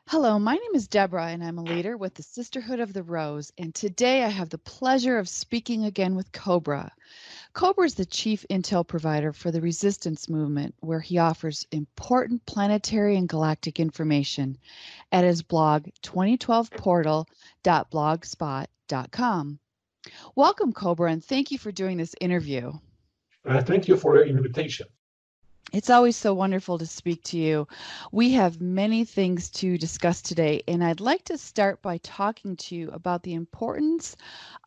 Hello, my name is Deborah, and I'm a leader with the Sisterhood of the Rose. And today I have the pleasure of speaking again with Cobra. Cobra is the chief intel provider for the resistance movement, where he offers important planetary and galactic information at his blog, 2012portal.blogspot.com. Welcome, Cobra, and thank you for doing this interview. Thank you for your invitation. It's always so wonderful to speak to you. We have many things to discuss today, and I'd like to start by talking to you about the importance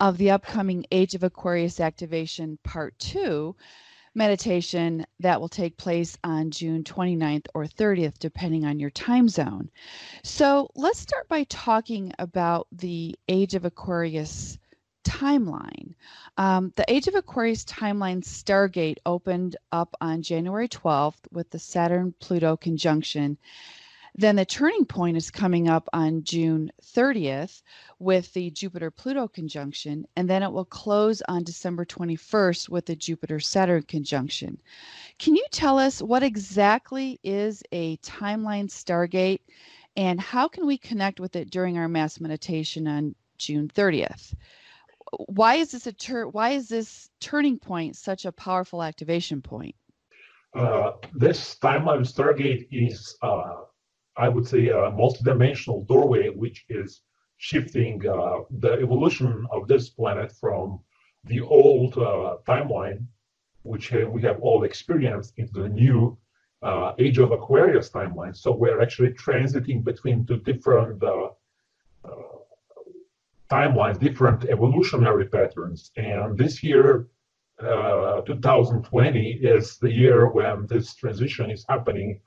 of the upcoming Age of Aquarius activation part 2 meditation that will take place on June 29th or 30th, depending on your time zone. So let's start by talking about the Age of Aquarius timeline. The Age of Aquarius timeline Stargate opened up on January 12th with the Saturn-Pluto conjunction. Then the turning point is coming up on June 30th with the Jupiter-Pluto conjunction, and then it will close on December 21st with the Jupiter-Saturn conjunction. Can you tell us what exactly is a timeline Stargate, and how can we connect with it during our mass meditation on June 30th? Why is this turning point such a powerful activation point? This timeline Stargate is, I would say, a multidimensional doorway, which is shifting the evolution of this planet from the old timeline, which we have all experienced, into the new Age of Aquarius timeline. So we're actually transiting between two different timelines, different evolutionary patterns. And this year, 2020, is the year when this transition is happening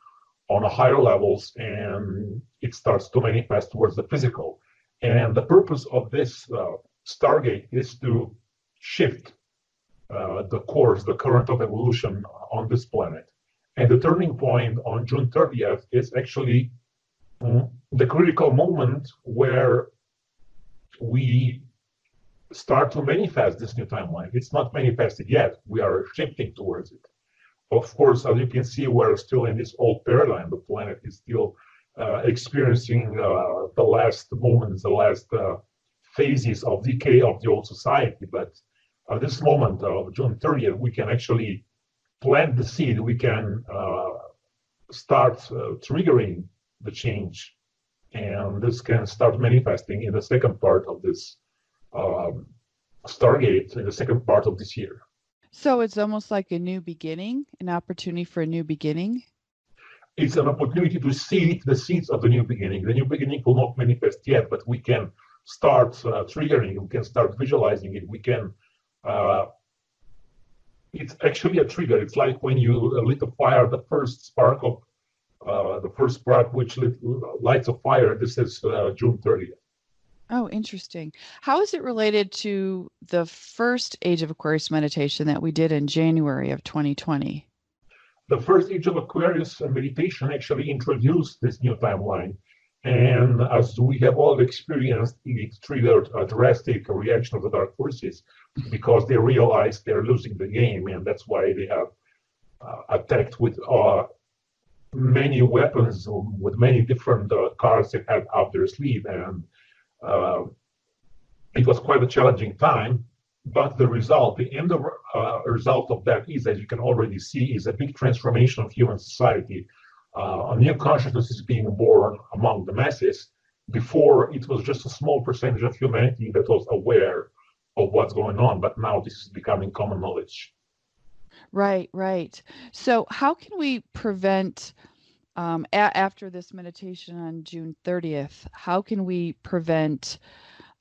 on a higher levels, and it starts to manifest towards the physical. And the purpose of this Stargate is to shift the course, the current of evolution on this planet. And the turning point on June 30th is actually the critical moment where we start to manifest this new timeline. It's not manifested yet. We are shifting towards it. Of course, as you can see, we're still in this old paradigm. The planet is still experiencing the last moments, the last phases of decay of the old society. But at this moment of June 30th, we can actually plant the seed. We can start triggering the change. And this can start manifesting in the second part of this Stargate, in the second part of this year. So it's almost like a new beginning, an opportunity for a new beginning? It's an opportunity to see the seeds of the new beginning. The new beginning will not manifest yet, but we can start triggering, we can start visualizing it, we can, it's actually a trigger. It's like when you lit a fire, the first spark which lights a fire. This is June 30th. Oh, interesting. How is it related to the first Age of Aquarius meditation that we did in January of 2020? The first Age of Aquarius meditation actually introduced this new timeline. And as we have all experienced, it triggered a drastic reaction of the dark forces because they realized they're losing the game. And that's why they have attacked with many weapons, with many different cards they had up their sleeve, and it was quite a challenging time. But the result, the end result of that is, as you can already see, is a big transformation of human society. A new consciousness is being born among the masses. Before, it was just a small percentage of humanity that was aware of what's going on, but now this is becoming common knowledge. Right, right. So how can we prevent, after this meditation on June 30th, how can we prevent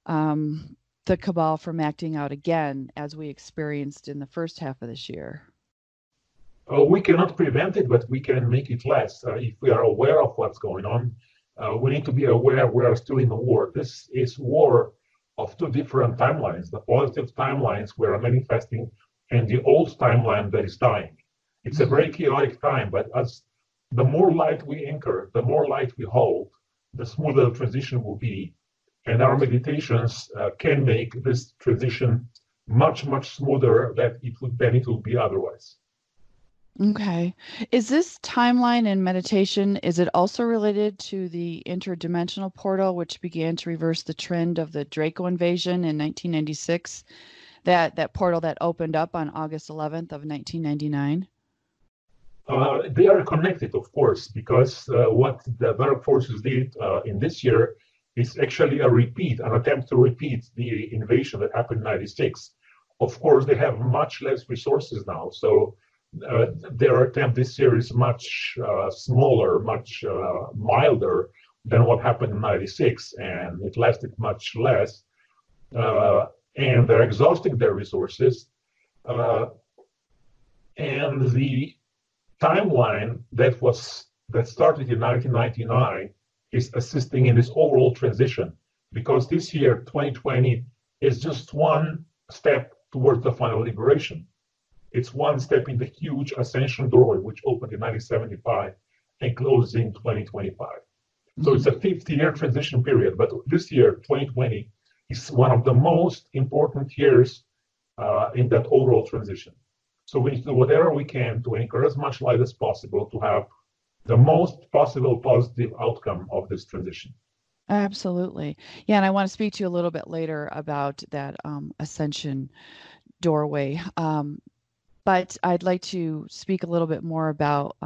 the cabal from acting out again as we experienced in the first half of this year? We cannot prevent it, but we can make it less. If we are aware of what's going on, we need to be aware we are still in a war. This is war of two different timelines. The positive timelines we are manifesting, and the old timeline that is dying. It's a very chaotic time, but as the more light we anchor, the more light we hold, the smoother the transition will be. And our meditations can make this transition much, much smoother than it would be otherwise. Okay. Is this timeline and meditation, is it also related to the interdimensional portal, which began to reverse the trend of the Draco invasion in 1996? That portal that opened up on August 11th of 1999? They are connected, of course, because what the dark forces did in this year is actually an attempt to repeat the invasion that happened in '96. Of course, they have much less resources now, so their attempt this year is much smaller, much milder than what happened in '96, and it lasted much less. And they're exhausting their resources. And the timeline that started in 1999 is assisting in this overall transition, because this year 2020 is just one step towards the final liberation. It's one step in the huge ascension doorway, which opened in 1975 and closed in 2025. So it's a 50-year transition period, but this year 2020 is one of the most important years in that overall transition. So we need to do whatever we can to anchor as much light as possible to have the most possible positive outcome of this transition. Absolutely. Yeah, and I want to speak to you a little bit later about that ascension doorway. But I'd like to speak a little bit more about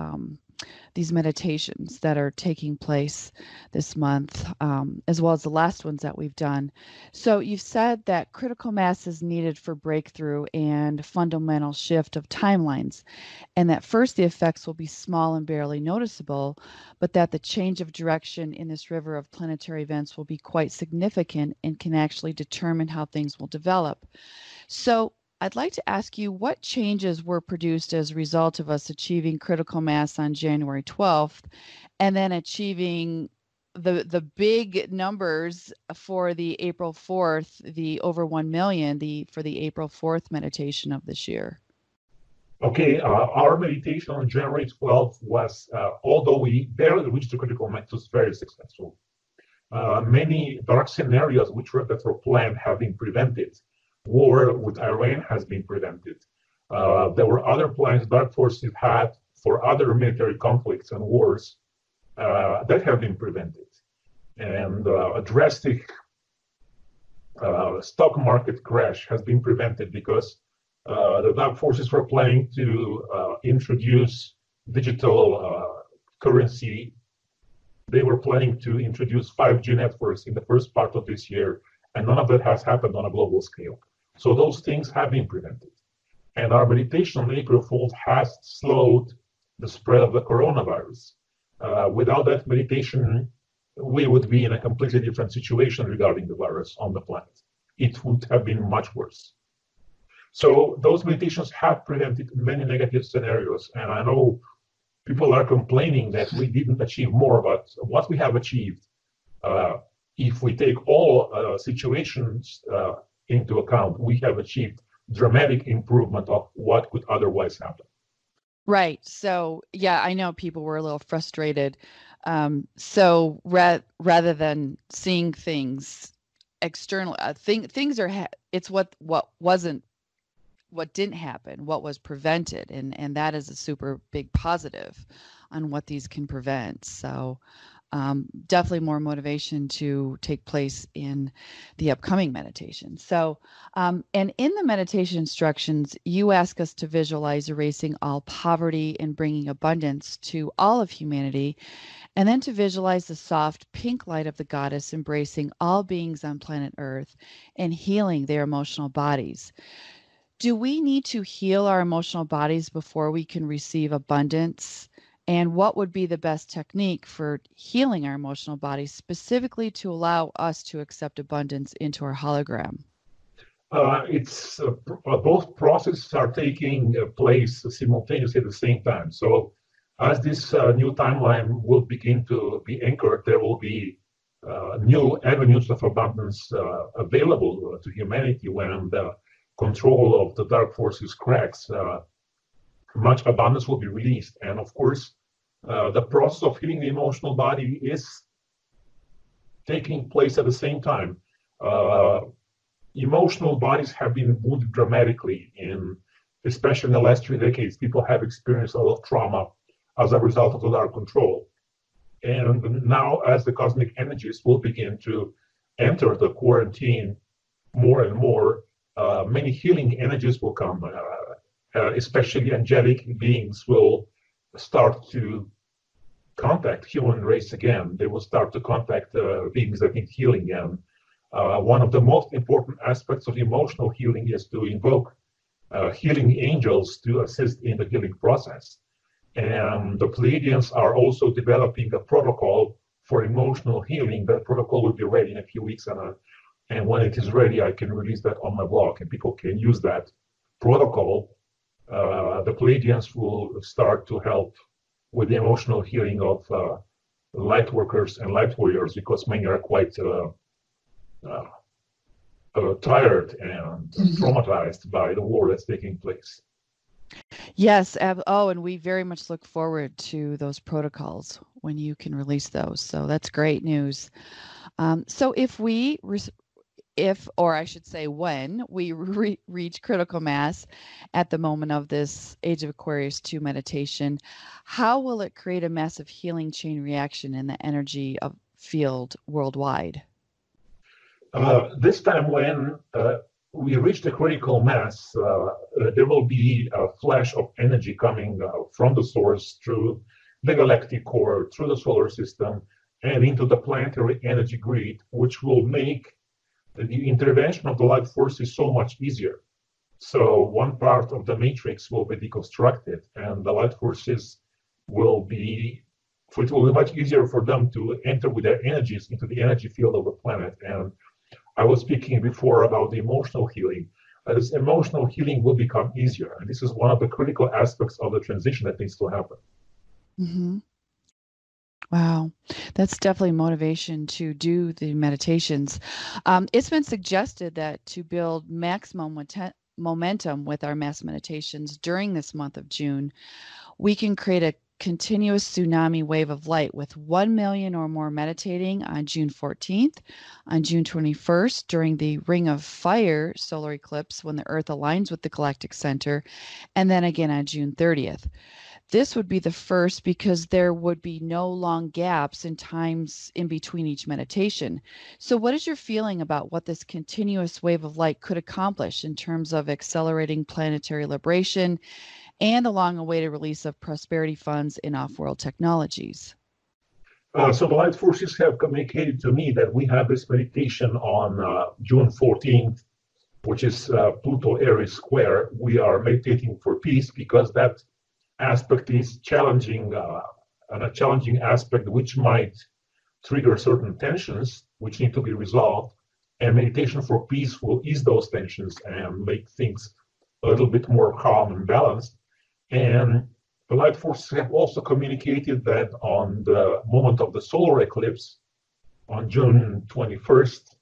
these meditations that are taking place this month, as well as the last ones that we've done. So you've said that critical mass is needed for breakthrough and fundamental shift of timelines, and that first the effects will be small and barely noticeable, but that the change of direction in this river of planetary events will be quite significant and can actually determine how things will develop. So I'd like to ask you what changes were produced as a result of us achieving critical mass on January 12th and then achieving the big numbers for the April 4th, the over 1 million, for the April 4th meditation of this year. Okay, our meditation on January 12th was, although we barely reached the critical mass, was very successful. Many dark scenarios that were planned have been prevented. War with Iran has been prevented. There were other plans dark forces had for other military conflicts and wars that have been prevented. And a drastic stock market crash has been prevented because the dark forces were planning to introduce digital currency. They were planning to introduce 5G networks in the first part of this year, and none of that has happened on a global scale. So those things have been prevented. And our meditation on April Fool's has slowed the spread of the coronavirus. Without that meditation, we would be in a completely different situation regarding the virus on the planet. It would have been much worse. So those meditations have prevented many negative scenarios. And I know people are complaining that we didn't achieve more, but what we have achieved, if we take all situations into account, we have achieved dramatic improvement of what could otherwise happen. Right. So, yeah, I know people were a little frustrated. So rather than seeing things external, things are, it's what didn't happen, what was prevented. And that is a super big positive on what these can prevent. So, definitely more motivation to take place in the upcoming meditation. So, and in the meditation instructions, you ask us to visualize erasing all poverty and bringing abundance to all of humanity, and then to visualize the soft pink light of the goddess embracing all beings on planet Earth and healing their emotional bodies. Do we need to heal our emotional bodies before we can receive abundance? And what would be the best technique for healing our emotional bodies, specifically to allow us to accept abundance into our hologram? It's both processes are taking place simultaneously at the same time. So as this new timeline will begin to be anchored, there will be new avenues of abundance available to humanity when the control of the dark forces cracks. Much abundance will be released. And of course, the process of healing the emotional body is taking place at the same time. Emotional bodies have been wounded dramatically in especially in the last 3 decades, people have experienced a lot of trauma as a result of the dark control. And now, as the cosmic energies will begin to enter the quarantine more and more, many healing energies will come, especially angelic beings will start to contact human race again. They will start to contact beings that need healing. And one of the most important aspects of emotional healing is to invoke healing angels to assist in the healing process. And the Pleiadians are also developing a protocol for emotional healing. That protocol will be ready in a few weeks, and when it is ready, I can release that on my blog, and people can use that protocol. The Pleiadians will start to help with the emotional healing of light workers and light warriors, because many are quite tired and traumatized by the war that's taking place. Yes. And we very much look forward to those protocols when you can release those. So that's great news. So or I should say when we reach critical mass at the moment of this Age of Aquarius 2 meditation, how will it create a massive healing chain reaction in the energy of field worldwide? This time when we reach the critical mass, there will be a flash of energy coming from the source through the galactic core, through the solar system, and into the planetary energy grid, which will make the intervention of the light forces so much easier. So one part of the matrix will be deconstructed, and the light forces will be, it will be much easier for them to enter with their energies into the energy field of the planet. And I was speaking before about the emotional healing. This emotional healing will become easier, and this is one of the critical aspects of the transition that needs to happen. Mm-hmm. Wow, that's definitely motivation to do the meditations. It's been suggested that to build maximum momentum with our mass meditations during this month of June, we can create a continuous tsunami wave of light with 1 million or more meditating on June 14th, on June 21st during the Ring of Fire solar eclipse when the Earth aligns with the galactic center, and then again on June 30th. This would be the first because there would be no long gaps in times in between each meditation. So what is your feeling about what this continuous wave of light could accomplish in terms of accelerating planetary liberation and the long-awaited release of prosperity funds in off-world technologies? So the light forces have communicated to me that we have this meditation on June 14th, which is Pluto Aries square. We are meditating for peace because that aspect is challenging, and a challenging aspect which might trigger certain tensions which need to be resolved. And meditation for peace will ease those tensions and make things a little bit more calm and balanced. And the light forces have also communicated that on the moment of the solar eclipse on June 21st,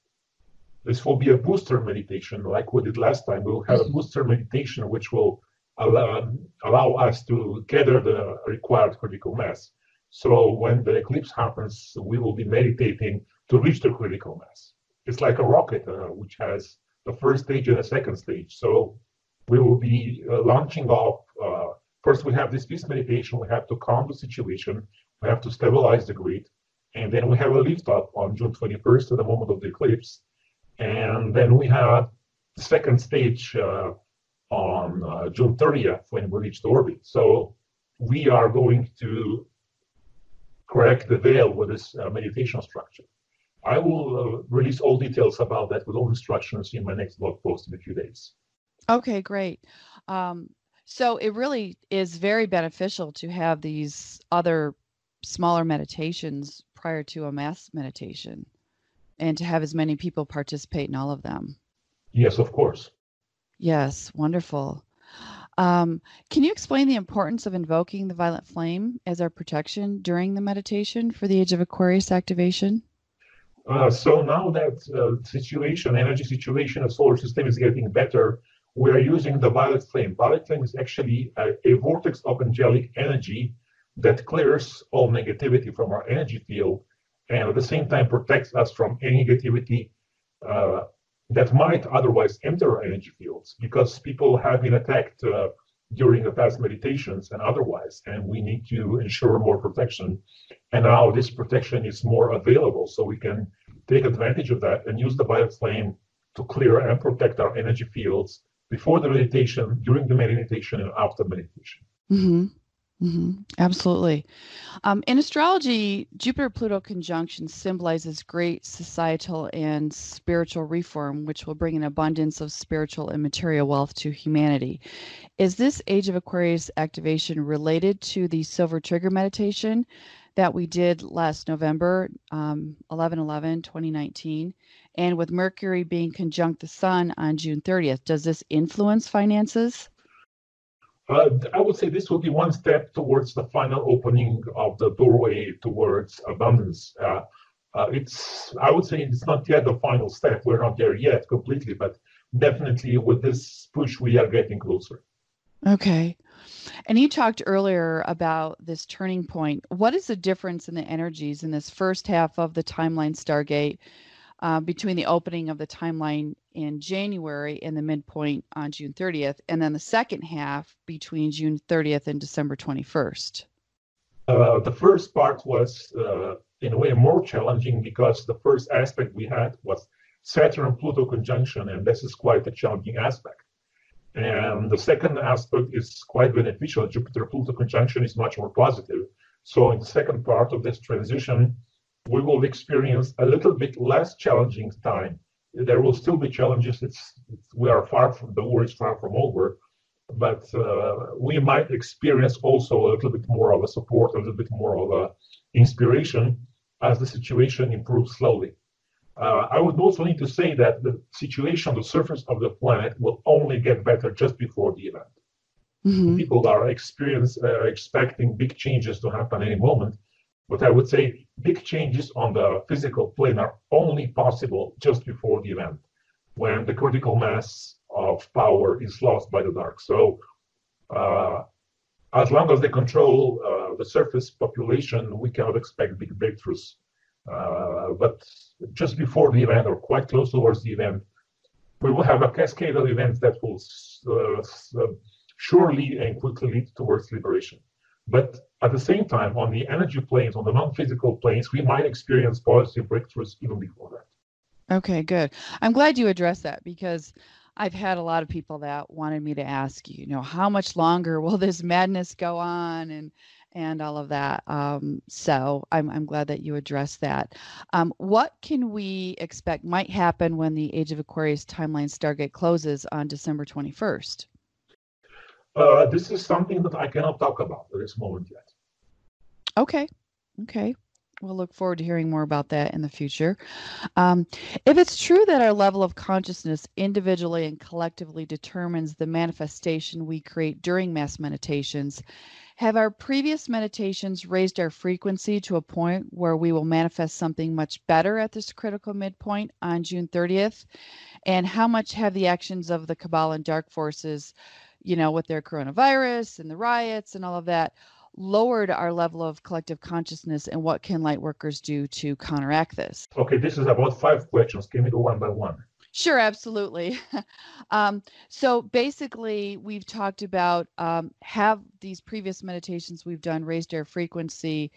this will be a booster meditation like we did last time. We'll have a booster meditation which will allow us to gather the required critical mass. So when the eclipse happens, we will be meditating to reach the critical mass. It's like a rocket which has the first stage and a second stage. So we will be launching off. First, we have this peace meditation. We have to calm the situation. We have to stabilize the grid. And then we have a lift up on June 21st at the moment of the eclipse. And then we have the second stage on June 30th when we reach the orbit. So we are going to correct the veil with this meditation structure. I will release all details about that with all instructions in my next blog post in a few days. Okay, great. So it really is very beneficial to have these other smaller meditations prior to a mass meditation and to have as many people participate in all of them. Yes, of course. Yes, wonderful. Can you explain the importance of invoking the violet flame as our protection during the meditation for the Age of Aquarius activation? So now that energy situation of solar system is getting better, we are using the violet flame. Violet flame is actually a vortex of angelic energy that clears all negativity from our energy field and at the same time protects us from any negativity that might otherwise enter our energy fields, because people have been attacked during the past meditations and otherwise, and we need to ensure more protection. And now this protection is more available, so we can take advantage of that and use the violet flame to clear and protect our energy fields before the meditation, during the meditation, and after meditation. Mm-hmm. Mm-hmm. Absolutely. In astrology, Jupiter-Pluto conjunction symbolizes great societal and spiritual reform, which will bring an abundance of spiritual and material wealth to humanity. Is this Age of Aquarius activation related to the Silver Trigger meditation that we did last November, 11/11/2019, and with Mercury being conjunct the Sun on June 30th? Does this influence finances? I would say this will be one step towards the final opening of the doorway towards abundance. I would say it's not yet the final step. We're not there yet completely, but definitely with this push, we are getting closer. Okay. And you talked earlier about this turning point. What is the difference in the energies in this first half of the timeline Stargate between the opening of the timeline in January and the midpoint on June 30th, and then the second half between June 30th and December 21st? The first part was, in a way, more challenging because the first aspect we had was Saturn-Pluto conjunction, and this is quite a challenging aspect. And the second aspect is quite beneficial. Jupiter-Pluto conjunction is much more positive. So in the second part of this transition, we will experience a little bit less challenging time. There will still be challenges. We are far from, the war is far from over, but we might experience also a little bit more of a support, a little bit more of a inspiration as the situation improves slowly. I would also need to say that the situation on the surface of the planet will only get better just before the event. Mm-hmm. People are expecting big changes to happen any moment, but I would say big changes on the physical plane are only possible just before the event, when the critical mass of power is lost by the dark. So as long as they control the surface population, we cannot expect big breakthroughs. But just before the event, or quite close towards the event, we will have a cascade of events that will surely and quickly lead towards liberation. But at the same time, on the energy planes, on the non-physical planes, we might experience positive breakthroughs even before that. Okay, good. I'm glad you addressed that, because I've had a lot of people that wanted me to ask you, how much longer will this madness go on, and all of that. So I'm glad that you addressed that. What can we expect might happen when the Age of Aquarius timeline Stargate closes on December 21st? This is something that I cannot talk about at this moment yet. Okay. We'll look forward to hearing more about that in the future. If it's true that our level of consciousness individually and collectively determines the manifestation we create during mass meditations, have our previous meditations raised our frequency to a point where we will manifest something much better at this critical midpoint on June 30th? And how much have the actions of the Kabbalah and dark forces, with their coronavirus and the riots and all of that, lowered our level of collective consciousness, and what can light workers do to counteract this? Okay, this is about 5 questions. Can we go one by one? Sure, absolutely. So basically, we've talked about have these previous meditations we've done raised our frequency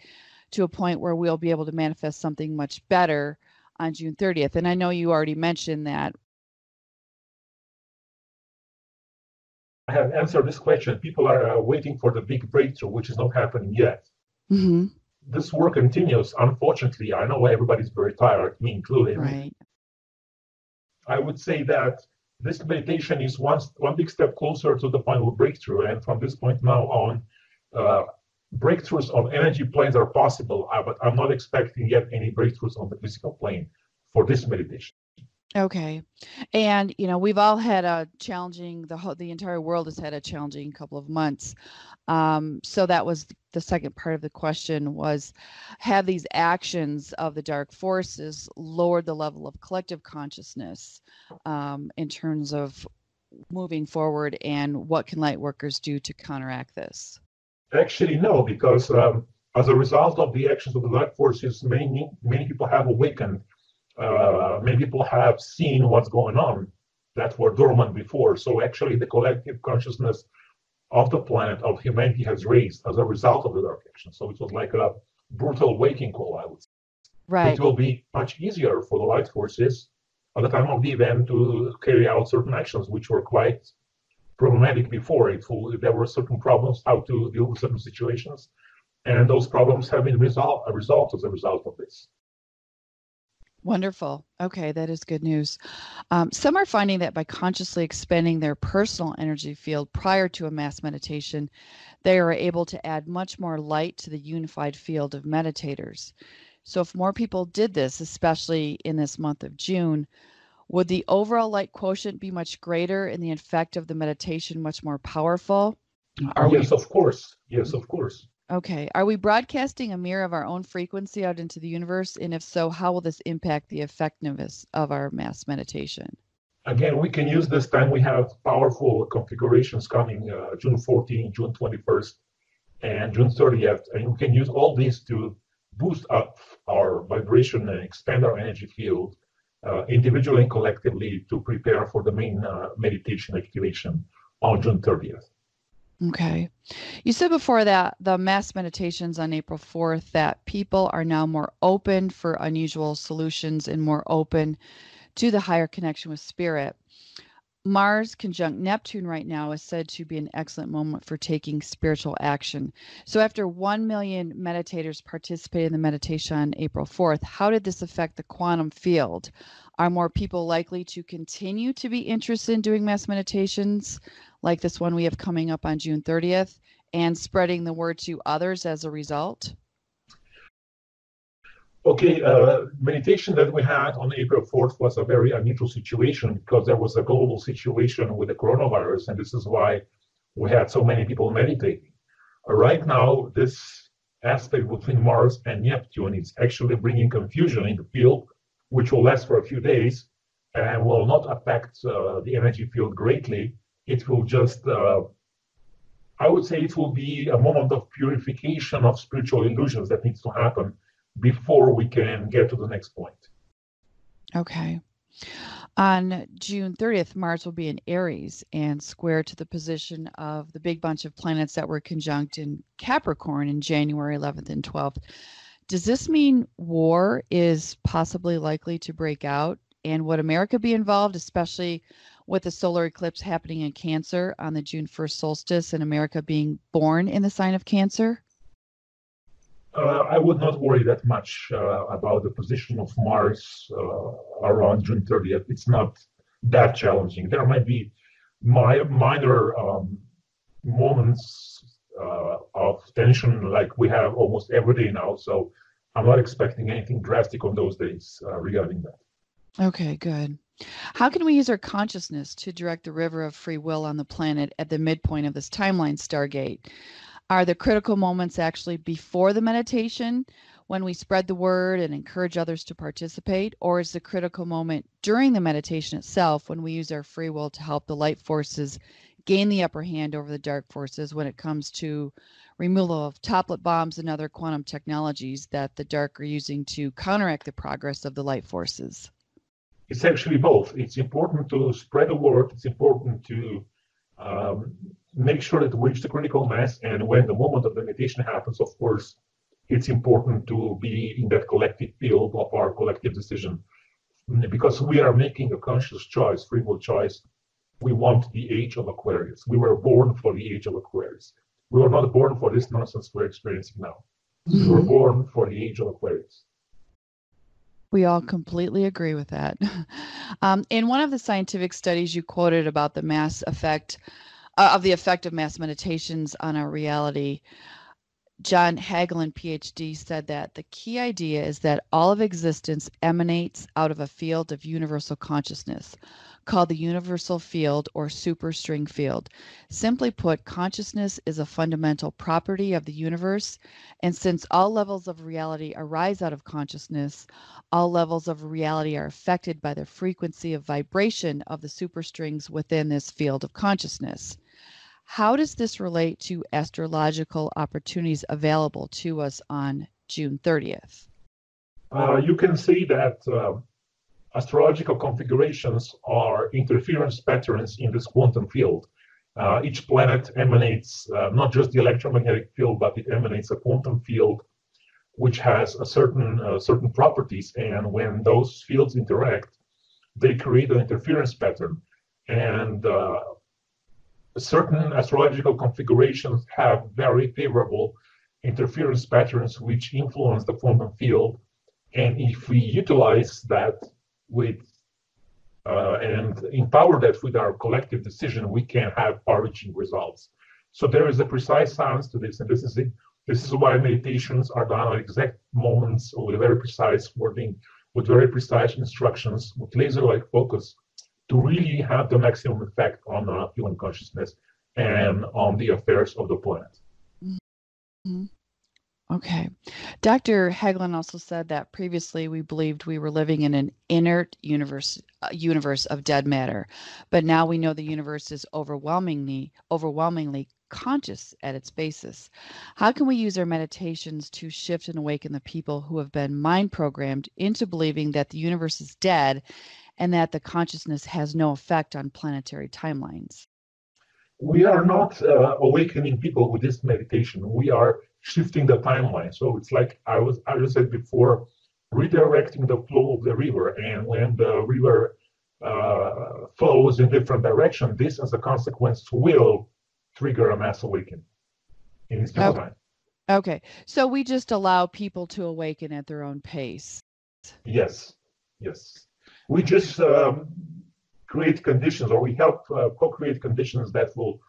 to a point where we'll be able to manifest something much better on June 30th. And I know you already mentioned that. I have answered this question. People are waiting for the big breakthrough, which is not happening yet. Mm-hmm. This work continues. Unfortunately, I know everybody's very tired, me included. Right. I would say that this meditation is one big step closer to the final breakthrough. And from this point now on, breakthroughs on energy planes are possible, but I'm not expecting yet any breakthroughs on the physical plane for this meditation. Okay. And, we've all had a challenging, the entire world has had a challenging couple of months. So that was the second part of the question, was, have these actions of the dark forces lowered the level of collective consciousness in terms of moving forward, and what can light workers do to counteract this? Actually, no, because as a result of the actions of the dark forces, many people have awakened. many people have seen what's going on that were dormant before. So actually the collective consciousness of the planet, of humanity, has raised as a result of the dark action. So it was like a brutal waking call, I would say. Right. It will be much easier for the light forces at the time of the event to carry out certain actions which were quite problematic before. There were certain problems how to deal with certain situations, and those problems have been resolved as a result of this. Wonderful. Okay, that is good news. Some are finding that by consciously expanding their personal energy field prior to a mass meditation, they are able to add much more light to the unified field of meditators. So if more people did this, especially in this month of June, would the overall light quotient be much greater and the effect of the meditation much more powerful? Yes, of course. Yes, of course. Okay. Are we broadcasting a mirror of our own frequency out into the universe? And if so, how will this impact the effectiveness of our mass meditation? Again, we can use this time. We have powerful configurations coming June 14th, June 21st, and June 30th. And we can use all these to boost up our vibration and expand our energy field individually and collectively to prepare for the main meditation activation on June 30th. Okay. You said before that the mass meditations on April 4th, that people are now more open for unusual solutions and more open to the higher connection with spirit. Mars conjunct Neptune right now is said to be an excellent moment for taking spiritual action. So after 1 million meditators participated in the meditation on April 4th, how did this affect the quantum field? Are more people likely to continue to be interested in doing mass meditations like this one we have coming up on June 30th and spreading the word to others as a result? Okay, meditation that we had on April 4th was a very unusual situation because there was a global situation with the coronavirus, and this is why we had so many people meditating. Right now, this aspect between Mars and Neptune is actually bringing confusion in the field, which will last for a few days and will not affect the energy field greatly. It will just, I would say it will be a moment of purification of spiritual illusions that needs to happen before we can get to the next point. Okay. On June 30th, Mars will be in Aries and square to the position of the big bunch of planets that were conjunct in Capricorn in January 11th and 12th. Does this mean war is possibly likely to break out? And would America be involved, especially with the solar eclipse happening in Cancer on the June 1st solstice and America being born in the sign of Cancer? I would not worry that much about the position of Mars around June 30th. It's not that challenging. There might be minor moments of tension like we have almost every day now. So I'm not expecting anything drastic on those days regarding that. Okay, good. How can we use our consciousness to direct the river of free will on the planet at the midpoint of this timeline Stargate? Are the critical moments actually before the meditation when we spread the word and encourage others to participate? Or is the critical moment during the meditation itself when we use our free will to help the light forces gain the upper hand over the dark forces when it comes to removal of toplet bombs and other quantum technologies that the dark are using to counteract the progress of the light forces? It's actually both. It's important to spread the word. It's important to make sure that we reach the critical mass. And when the moment of the meditation happens, of course, it's important to be in that collective field of our collective decision. Because we are making a conscious choice, free will choice. We want the age of Aquarius. We were born for the age of Aquarius. We were not born for this nonsense we're experiencing now. We were born for the age of Aquarius. We all completely agree with that. In one of the scientific studies you quoted about the mass effect of the effect of mass meditations on our reality, John Hagelin, PhD, said that the key idea is that all of existence emanates out of a field of universal consciousness called the universal field or superstring field. Simply put, consciousness is a fundamental property of the universe, and since all levels of reality arise out of consciousness, all levels of reality are affected by the frequency of vibration of the superstrings within this field of consciousness. How does this relate to astrological opportunities available to us on June 30th? You can say that Astrological configurations are interference patterns in this quantum field. Each planet emanates not just the electromagnetic field, but it emanates a quantum field which has a certain properties. And when those fields interact, they create an interference pattern. And certain astrological configurations have very favorable interference patterns which influence the quantum field. And if we utilize that with and empower that with our collective decision, we can have far-reaching results. So there is a precise science to this, and this is why meditations are done at exact moments with very precise wording, with very precise instructions, with laser-like focus, to really have the maximum effect on human consciousness and on the affairs of the planet. Mm-hmm. Okay. Dr. Hagelin also said that previously we believed we were living in an inert universe of dead matter, but now we know the universe is overwhelmingly conscious at its basis. How can we use our meditations to shift and awaken the people who have been mind programmed into believing that the universe is dead and that the consciousness has no effect on planetary timelines? We are not awakening people with this meditation. We are shifting the timeline. So it's like I just said before, redirecting the flow of the river. And when the river flows in different direction, this as a consequence will trigger a mass awakening in its due time. Okay. So we just allow people to awaken at their own pace. Yes. We just create conditions, or we help co-create conditions that will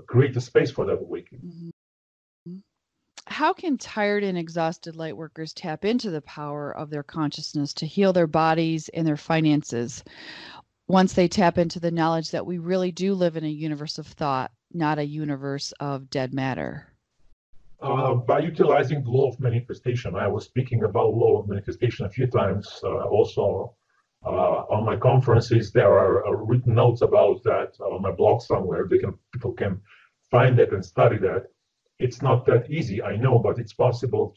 create a space for that awakening. Mm-hmm. How can tired and exhausted light workers tap into the power of their consciousness to heal their bodies and their finances once they tap into the knowledge that we really do live in a universe of thought, not a universe of dead matter? By utilizing the law of manifestation. I was speaking about law of manifestation a few times. Also, on my conferences, there are written notes about that on my blog somewhere. People can find that and study that. It's not that easy, I know, but it's possible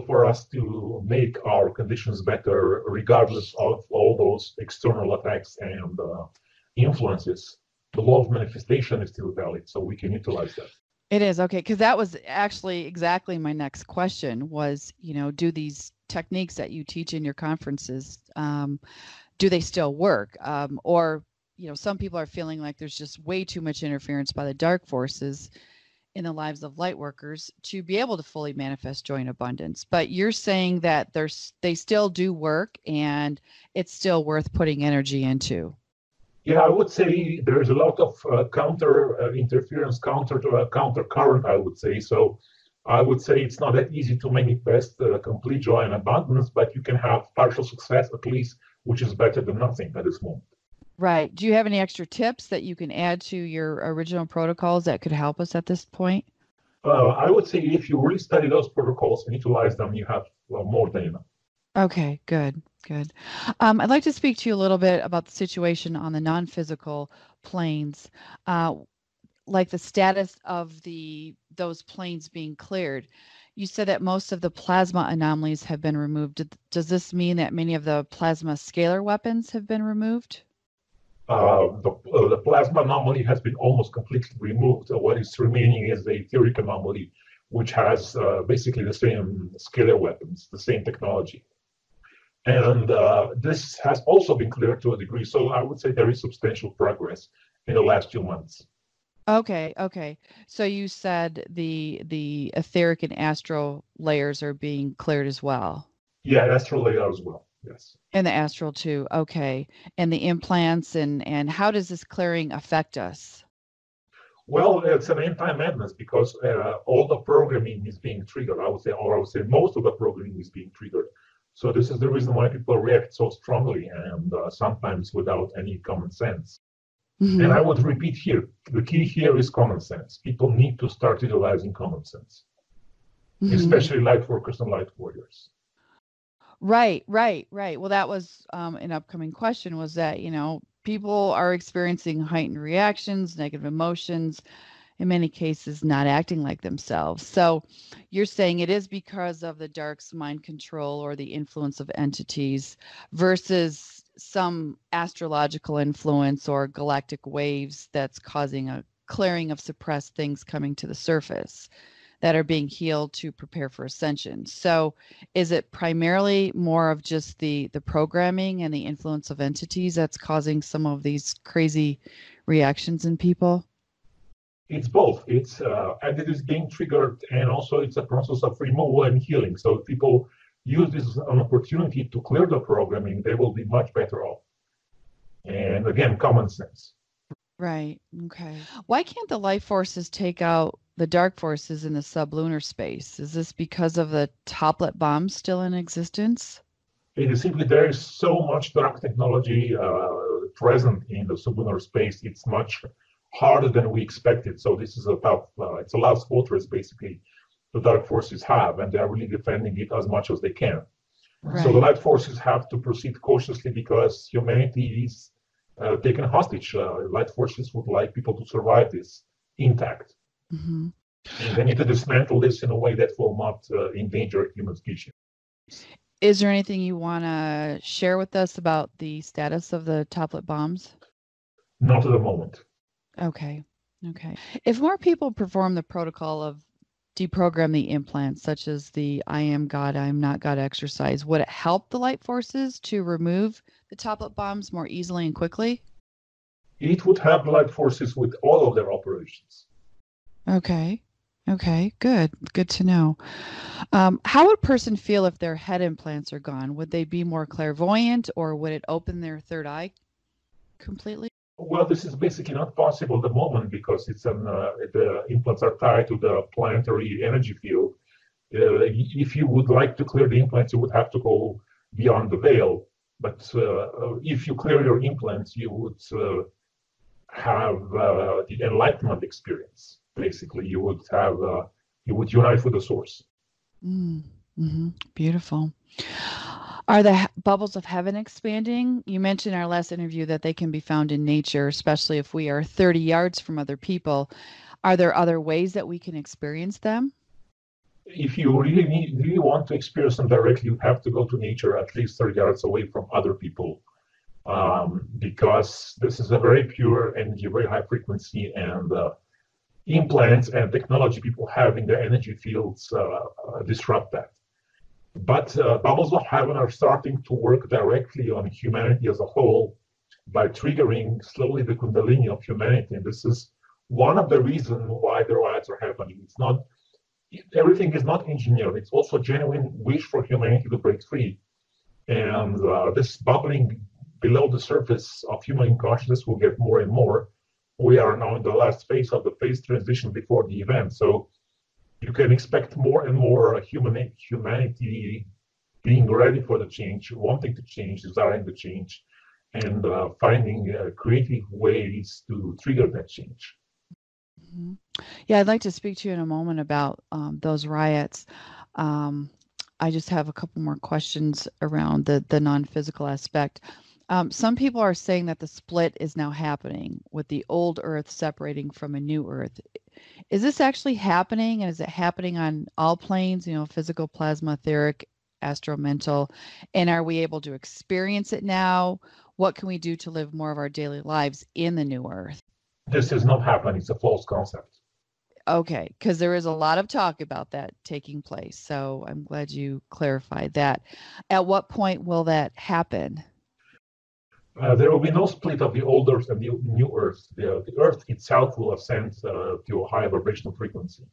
for us to make our conditions better, regardless of all those external attacks and influences. The law of manifestation is still valid, so we can utilize that. It is, okay, because that was actually exactly my next question was, do these techniques that you teach in your conferences, do they still work? Or some people are feeling like there's just way too much interference by the dark forces in the lives of light workers to be able to fully manifest joy and abundance. But you're saying that they still do work and it's still worth putting energy into. Yeah, I would say there's a lot of counter interference, counter current, I would say. So I would say it's not that easy to manifest complete joy and abundance, but you can have partial success at least, which is better than nothing at this moment. Right. Do you have any extra tips that you can add to your original protocols that could help us at this point? I would say if you really study those protocols and utilize them, you have more than enough. Okay, good. I'd like to speak to you a little bit about the situation on the non-physical planes, like the status of those planes being cleared. You said that most of the plasma anomalies have been removed. Does this mean that many of the plasma scalar weapons have been removed? The plasma anomaly has been almost completely removed. What is remaining is the etheric anomaly, which has basically the same scalar weapons, the same technology. And this has also been cleared to a degree. So I would say there is substantial progress in the last 2 months. Okay. So you said the etheric and astral layers are being cleared as well. Yeah, astral layer as well. Yes. And the astral too. Okay. And the implants and how does this clearing affect us? Well, it's an anti-madness because all the programming is being triggered. I would say most of the programming is being triggered. So this is the reason why people react so strongly and sometimes without any common sense. Mm-hmm. And I would repeat here, the key here is common sense. People need to start utilizing common sense, mm-hmm. especially light workers and light warriors. Right. Well, that was an upcoming question was that, people are experiencing heightened reactions, negative emotions, in many cases, not acting like themselves. So you're saying it is because of the dark's mind control or the influence of entities versus some astrological influence or galactic waves that's causing a clearing of suppressed things coming to the surface that are being healed to prepare for ascension. So is it primarily more of just the programming and the influence of entities that's causing some of these crazy reactions in people? It's both. And it is being triggered, and also it's a process of removal and healing. So if people use this as an opportunity to clear the programming, they will be much better off. And again, common sense. Right. Okay. Why can't the life forces take out the dark forces in the sublunar space? Is this because of the toplet bombs still in existence? It is simply there is so much dark technology present in the sublunar space. It's much harder than we expected. So this is it's a last fortress basically the dark forces have, and they're really defending it as much as they can. Right. So the light forces have to proceed cautiously because humanity is taken hostage. Light forces would like people to survive this intact. Mm-hmm. And they need to dismantle this in a way that will not endanger human species. Is there anything you want to share with us about the status of the toplet bombs? Not at the moment. Okay. If more people perform the protocol of deprogram the implants, such as the I am God, I am not God exercise, would it help the light forces to remove the toplet bombs more easily and quickly? It would help the light forces with all of their operations. Okay, good to know. How would a person feel if their head implants are gone? Would they be more clairvoyant, or would it open their third eye completely? Well, this is basically not possible at the moment because the implants are tied to the planetary energy field. If you would like to clear the implants, you would have to go beyond the veil. But if you clear your implants, you would have the enlightenment experience. Basically, you would unite with the source. Mm-hmm. Beautiful. Are the bubbles of heaven expanding? You mentioned in our last interview that they can be found in nature, especially if we are 30 yards from other people. Are there other ways that we can experience them? If you really want to experience them directly, you have to go to nature at least 30 yards away from other people, because this is a very pure energy, very high frequency, and implants and technology people have in their energy fields disrupt that. But bubbles of heaven are starting to work directly on humanity as a whole by triggering slowly the kundalini of humanity. And this is one of the reasons why the riots are happening. Everything is not engineered. It's also a genuine wish for humanity to break free. And this bubbling below the surface of human consciousness will get more and more. We are now in the last phase of the phase transition before the event. So you can expect more and more humanity being ready for the change, wanting to change, desiring to change, and finding creative ways to trigger that change. Mm-hmm. Yeah, I'd like to speak to you in a moment about those riots. I just have a couple more questions around the non-physical aspect. Some people are saying that the split is now happening with the old Earth separating from a new Earth. Is this actually happening, and is it happening on all planes, physical, plasma, etheric, astral, mental? And are we able to experience it now? What can we do to live more of our daily lives in the new Earth? This is not happening. It's a false concept. Okay, because there is a lot of talk about that taking place. So I'm glad you clarified that. At what point will that happen? There will be no split of the old Earth and the new Earth. The Earth itself will ascend to a higher vibrational frequency.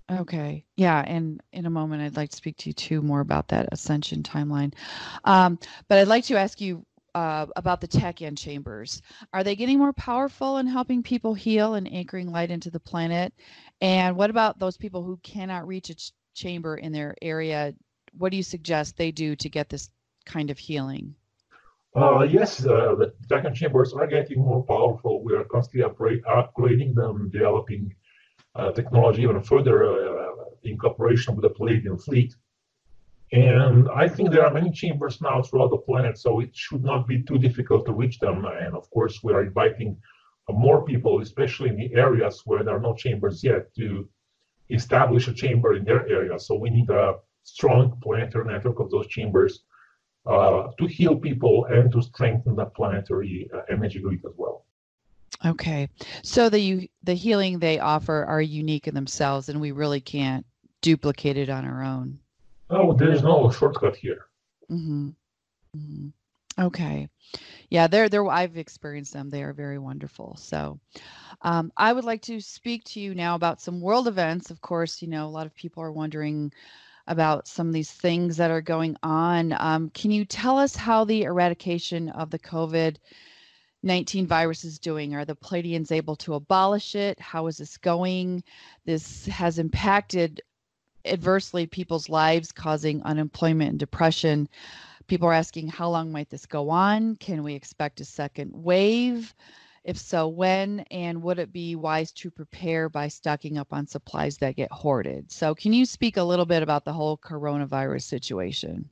Okay. Yeah. And in a moment, I'd like to speak to you too more about that ascension timeline. But I'd like to ask you about the tach-in chambers. Are they getting more powerful in helping people heal and anchoring light into the planet? And what about those people who cannot reach a chamber in their area? What do you suggest they do to get this kind of healing? Yes, the tach-in chambers are getting more powerful. We are constantly upgrading them, developing technology even further in cooperation with the Palladian fleet. And I think there are many chambers now throughout the planet, so it should not be too difficult to reach them. And of course, we are inviting more people, especially in the areas where there are no chambers yet, to establish a chamber in their area. So we need a strong planetary network of those chambers to heal people and to strengthen the planetary energy grid as well. Okay, so the healing they offer are unique in themselves, and we really can't duplicate it on our own. Oh, there is no shortcut here. Mm-hmm. Mm-hmm. Okay, yeah, they're I've experienced them. They are very wonderful. So, I would like to speak to you now about some world events. Of course, a lot of people are wondering about some of these things that are going on. Can you tell us how the eradication of the COVID-19 virus is doing? Are the Pleiadians able to abolish it? How is this going? This has impacted adversely people's lives, causing unemployment and depression. People are asking, how long might this go on? Can we expect a second wave? If so, when? And would it be wise to prepare by stocking up on supplies that get hoarded? So can you speak a little bit about the whole coronavirus situation?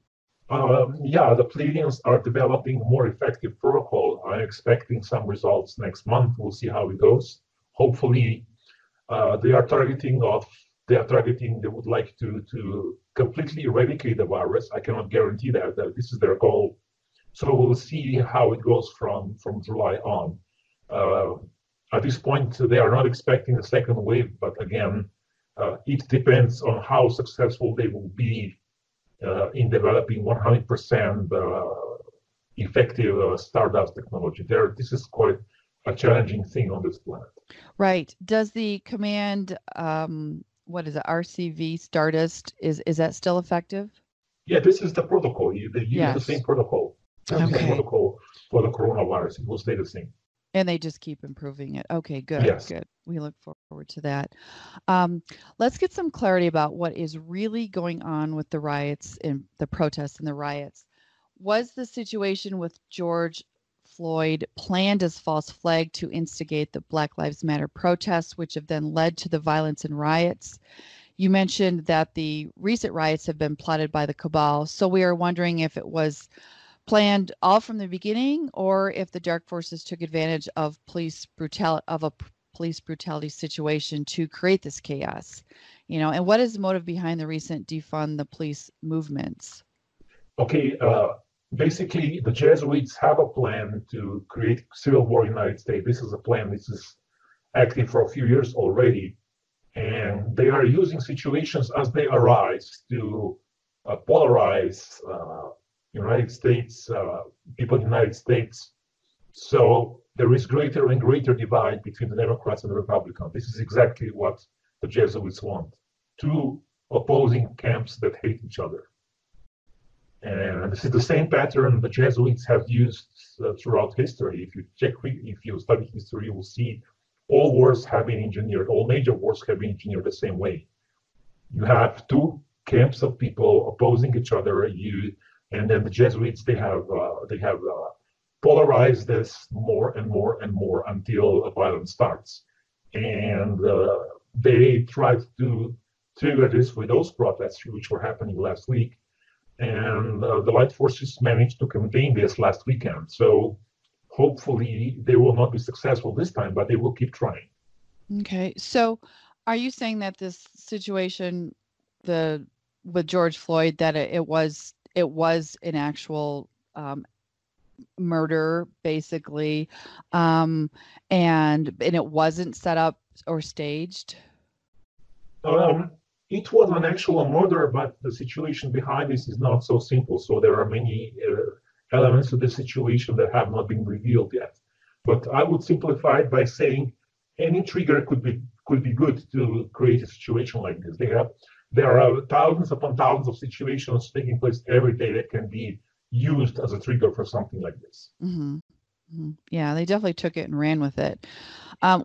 Yeah, the Pleiadians are developing a more effective protocol. I'm expecting some results next month. We'll see how it goes. Hopefully, they would like to completely eradicate the virus. I cannot guarantee that this is their goal. So we'll see how it goes from July on. At this point, they are not expecting a second wave, but again, it depends on how successful they will be in developing 100% effective Stardust technology. This is quite a challenging thing on this planet. Right. Does the command, what is it, RCV Stardust, is that still effective? Yeah, this is the protocol. They use the same protocol. Okay. The protocol for the coronavirus. It will stay the same. And they just keep improving it. Okay, good. Yes. Good. We look forward to that. Let's get some clarity about what is really going on with the riots and the protests and the riots. Was the situation with George Floyd planned as false flag to instigate the Black Lives Matter protests, which have then led to the violence and riots? You mentioned that the recent riots have been plotted by the cabal. So we are wondering if it was planned all from the beginning, or if the dark forces took advantage of a police brutality situation to create this chaos, and what is the motive behind the recent defund the police movements? Okay, basically the Jesuits have a plan to create civil war in the United States. This is a plan. This is active for a few years already, and they are using situations as they arise to polarize United States, people in the United States. So there is greater and greater divide between the Democrats and the Republicans. This is exactly what the Jesuits want. Two opposing camps that hate each other. And this is the same pattern the Jesuits have used throughout history. If you study history, you will see all wars have been engineered, all major wars have been engineered the same way. You have two camps of people opposing each other, and then the Jesuits, they have polarized this more and more and more until violence starts. And they tried to trigger this with those protests, which were happening last week. And the light forces managed to contain this last weekend. So hopefully they will not be successful this time, but they will keep trying. Okay. So are you saying that this situation with George Floyd, that it was an actual murder, basically, and it wasn't set up or staged? It was an actual murder, but the situation behind this is not so simple. So there are many elements to the situation that have not been revealed yet. But I would simplify it by saying any trigger could be good to create a situation like this. There are thousands upon thousands of situations taking place every day that can be used as a trigger for something like this. Mm-hmm. Mm-hmm. Yeah, they definitely took it and ran with it.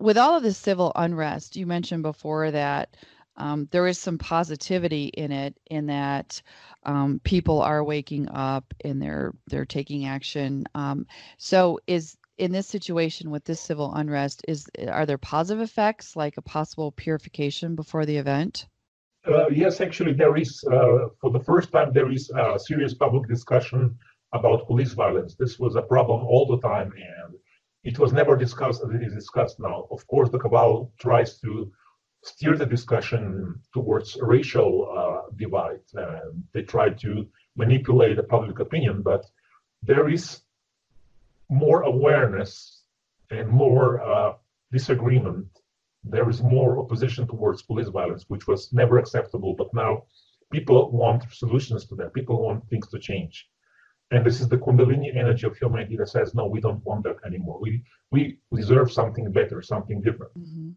With all of this civil unrest, you mentioned before that there is some positivity in it, in that people are waking up and they're taking action. So in this situation with this civil unrest, are there positive effects, like a possible purification before the event? Yes, actually, there is. For the first time, there is a serious public discussion about police violence. This was a problem all the time, and It was never discussed as it is discussed now. Of course, the cabal tries to steer the discussion towards racial divide. They try to manipulate the public opinion, but there is more awareness and more disagreement. There is more opposition towards police violence, which was never acceptable, but now people want solutions to that. People want things to change. And this is the Kundalini energy of humanity that says, no, we don't want that anymore. We deserve something better, something different. Mm-hmm.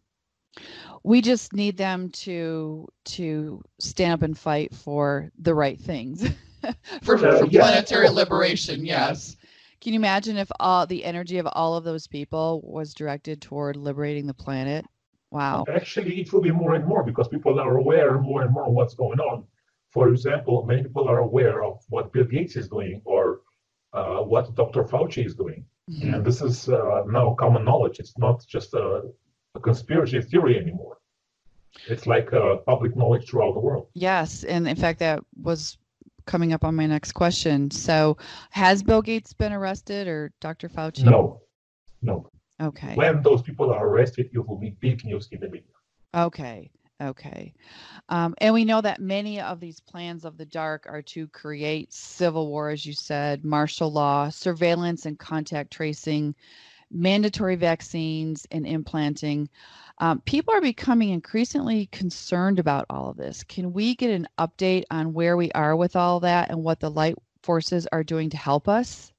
We just need them to stand up and fight for the right things, for planetary liberation. Yes. Can you imagine if all the energy of all of those people was directed toward liberating the planet? Wow. Actually, it will be more and more because people are aware more and more of what's going on. For example, many people are aware of what Bill Gates is doing or what Dr. Fauci is doing. Mm-hmm. And this is now common knowledge. It's not just a conspiracy theory anymore. It's like public knowledge throughout the world. Yes. And in fact, that was coming up on my next question. So has Bill Gates been arrested or Dr. Fauci? No. Okay. When those people are arrested, it will be big news in the media. Okay. And we know that many of these plans of the dark are to create civil war, as you said, martial law, surveillance and contact tracing, mandatory vaccines and implanting. People are becoming increasingly concerned about all of this. Can we get an update on where we are with all that and what the light forces are doing to help us?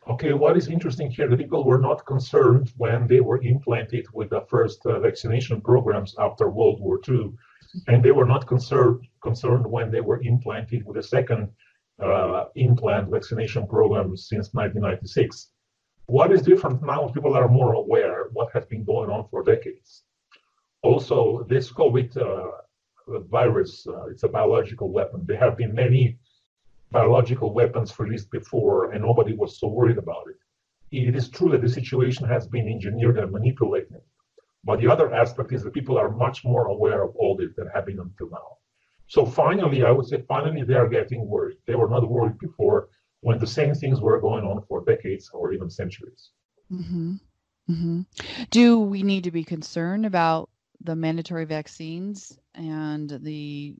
Okay, what is interesting here, the people were not concerned when they were implanted with the first vaccination programs after World War II, and they were not concerned when they were implanted with the second implant vaccination program since 1996. What is different now, people are more aware what has been going on for decades. Also, this COVID virus, it's a biological weapon. There have been many biological weapons released before, and nobody was so worried about it. It is true that the situation has been engineered and manipulated, but the other aspect is that people are much more aware of all this than have been until now. So finally, I would say finally they are getting worried. They were not worried before when the same things were going on for decades or even centuries. Mm-hmm. Mm-hmm. Do we need to be concerned about the mandatory vaccines and the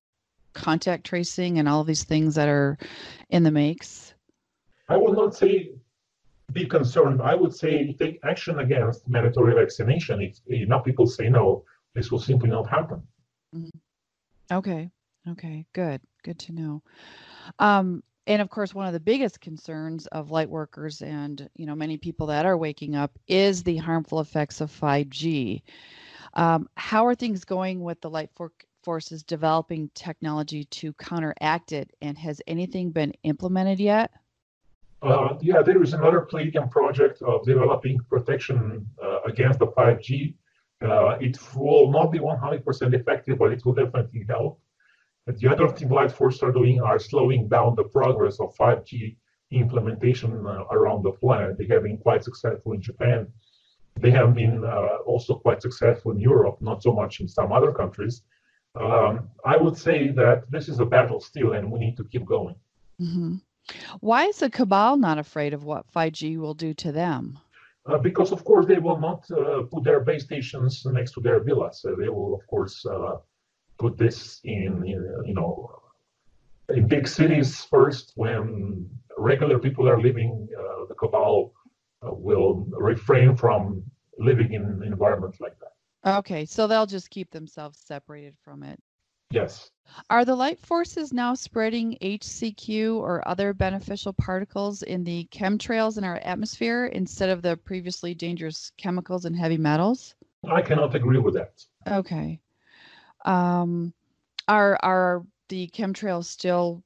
contact tracing and all of these things that are in the makes? I would not say be concerned. I would say take action against mandatory vaccination. If enough people say no, this will simply not happen. Mm-hmm. Okay, good to know. And of course, one of the biggest concerns of light workers and many people that are waking up is the harmful effects of 5G. How are things going with the light forces developing technology to counteract it, and has anything been implemented yet? Yeah, there is another Palladium project of developing protection against the 5G. It will not be 100% effective, but it will definitely help. And the other thing light forces are doing are slowing down the progress of 5G implementation around the planet. They have been quite successful in Japan. They have been also quite successful in Europe, not so much in some other countries. I would say that this is a battle still, and we need to keep going. Mm-hmm. Why is the cabal not afraid of what 5G will do to them? Because, of course, they will not put their base stations next to their villas. They will, of course, put this in big cities first. When regular people are living, the cabal will refrain from living in environments like that. Okay, so they'll just keep themselves separated from it. Yes. Are the light forces now spreading HCQ or other beneficial particles in the chemtrails in our atmosphere instead of the previously dangerous chemicals and heavy metals? I cannot agree with that. Okay. Are the chemtrails still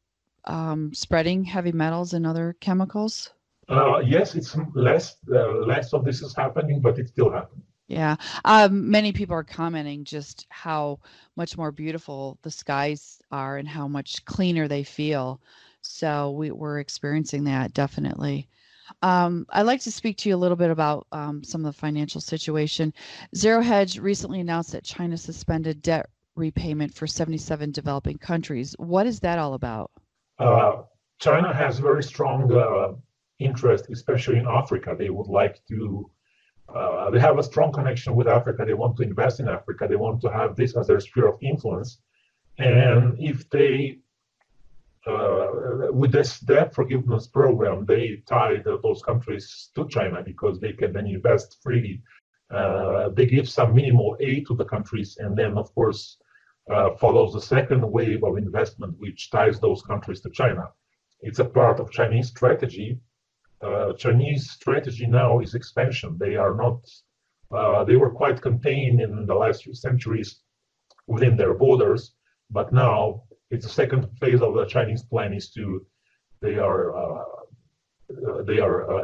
spreading heavy metals and other chemicals? Yes, it's less of this is happening, but it's still happening. Yeah. Many people are commenting just how much more beautiful the skies are and how much cleaner they feel. So we're experiencing that, definitely. I'd like to speak to you a little bit about some of the financial situation. Zero Hedge recently announced that China suspended debt repayment for 77 developing countries. What is that all about? China has very strong interest, especially in Africa. They would like to They have a strong connection with Africa. They want to invest in Africa. They want to have this as their sphere of influence. And if they, with this debt forgiveness program, they tied those countries to China because they can then invest freely. They give some minimal aid to the countries, and then, of course, follows the second wave of investment, which ties those countries to China. It's a part of Chinese strategy. Chinese strategy now is expansion. They are not, they were quite contained in the last few centuries within their borders, but now it's the second phase of the Chinese plan is to, they are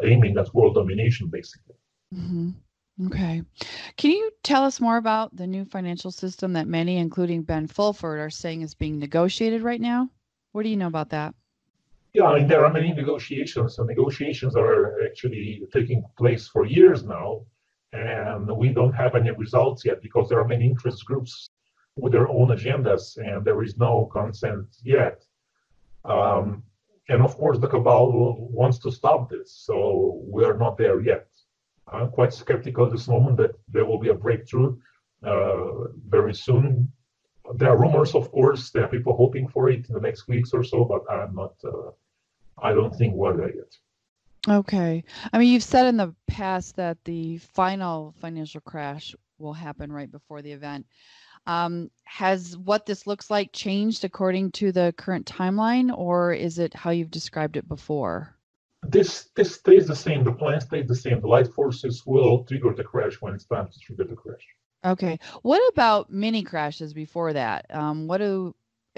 aiming at world domination, basically. Mm-hmm. Okay. Can you tell us more about the new financial system that many, including Ben Fulford, are saying is being negotiated right now? What do you know about that? Yeah, I mean, there are many negotiations. So negotiations are actually taking place for years now, and we don't have any results yet because there are many interest groups with their own agendas, and there is no consent yet. And of course, the cabal wants to stop this, so we are not there yet. I'm quite skeptical at this moment that there will be a breakthrough very soon. There are rumors, of course. There are people hoping for it in the next weeks or so, but I'm not. I don't think we're there yet. Okay. I mean, you've said in the past that the final financial crash will happen right before the event. Has what this looks like changed according to the current timeline, or is it how you've described it before? This stays the same. The plan stays the same. The light forces will trigger the crash when it's time to trigger the crash. Okay. What about mini crashes before that?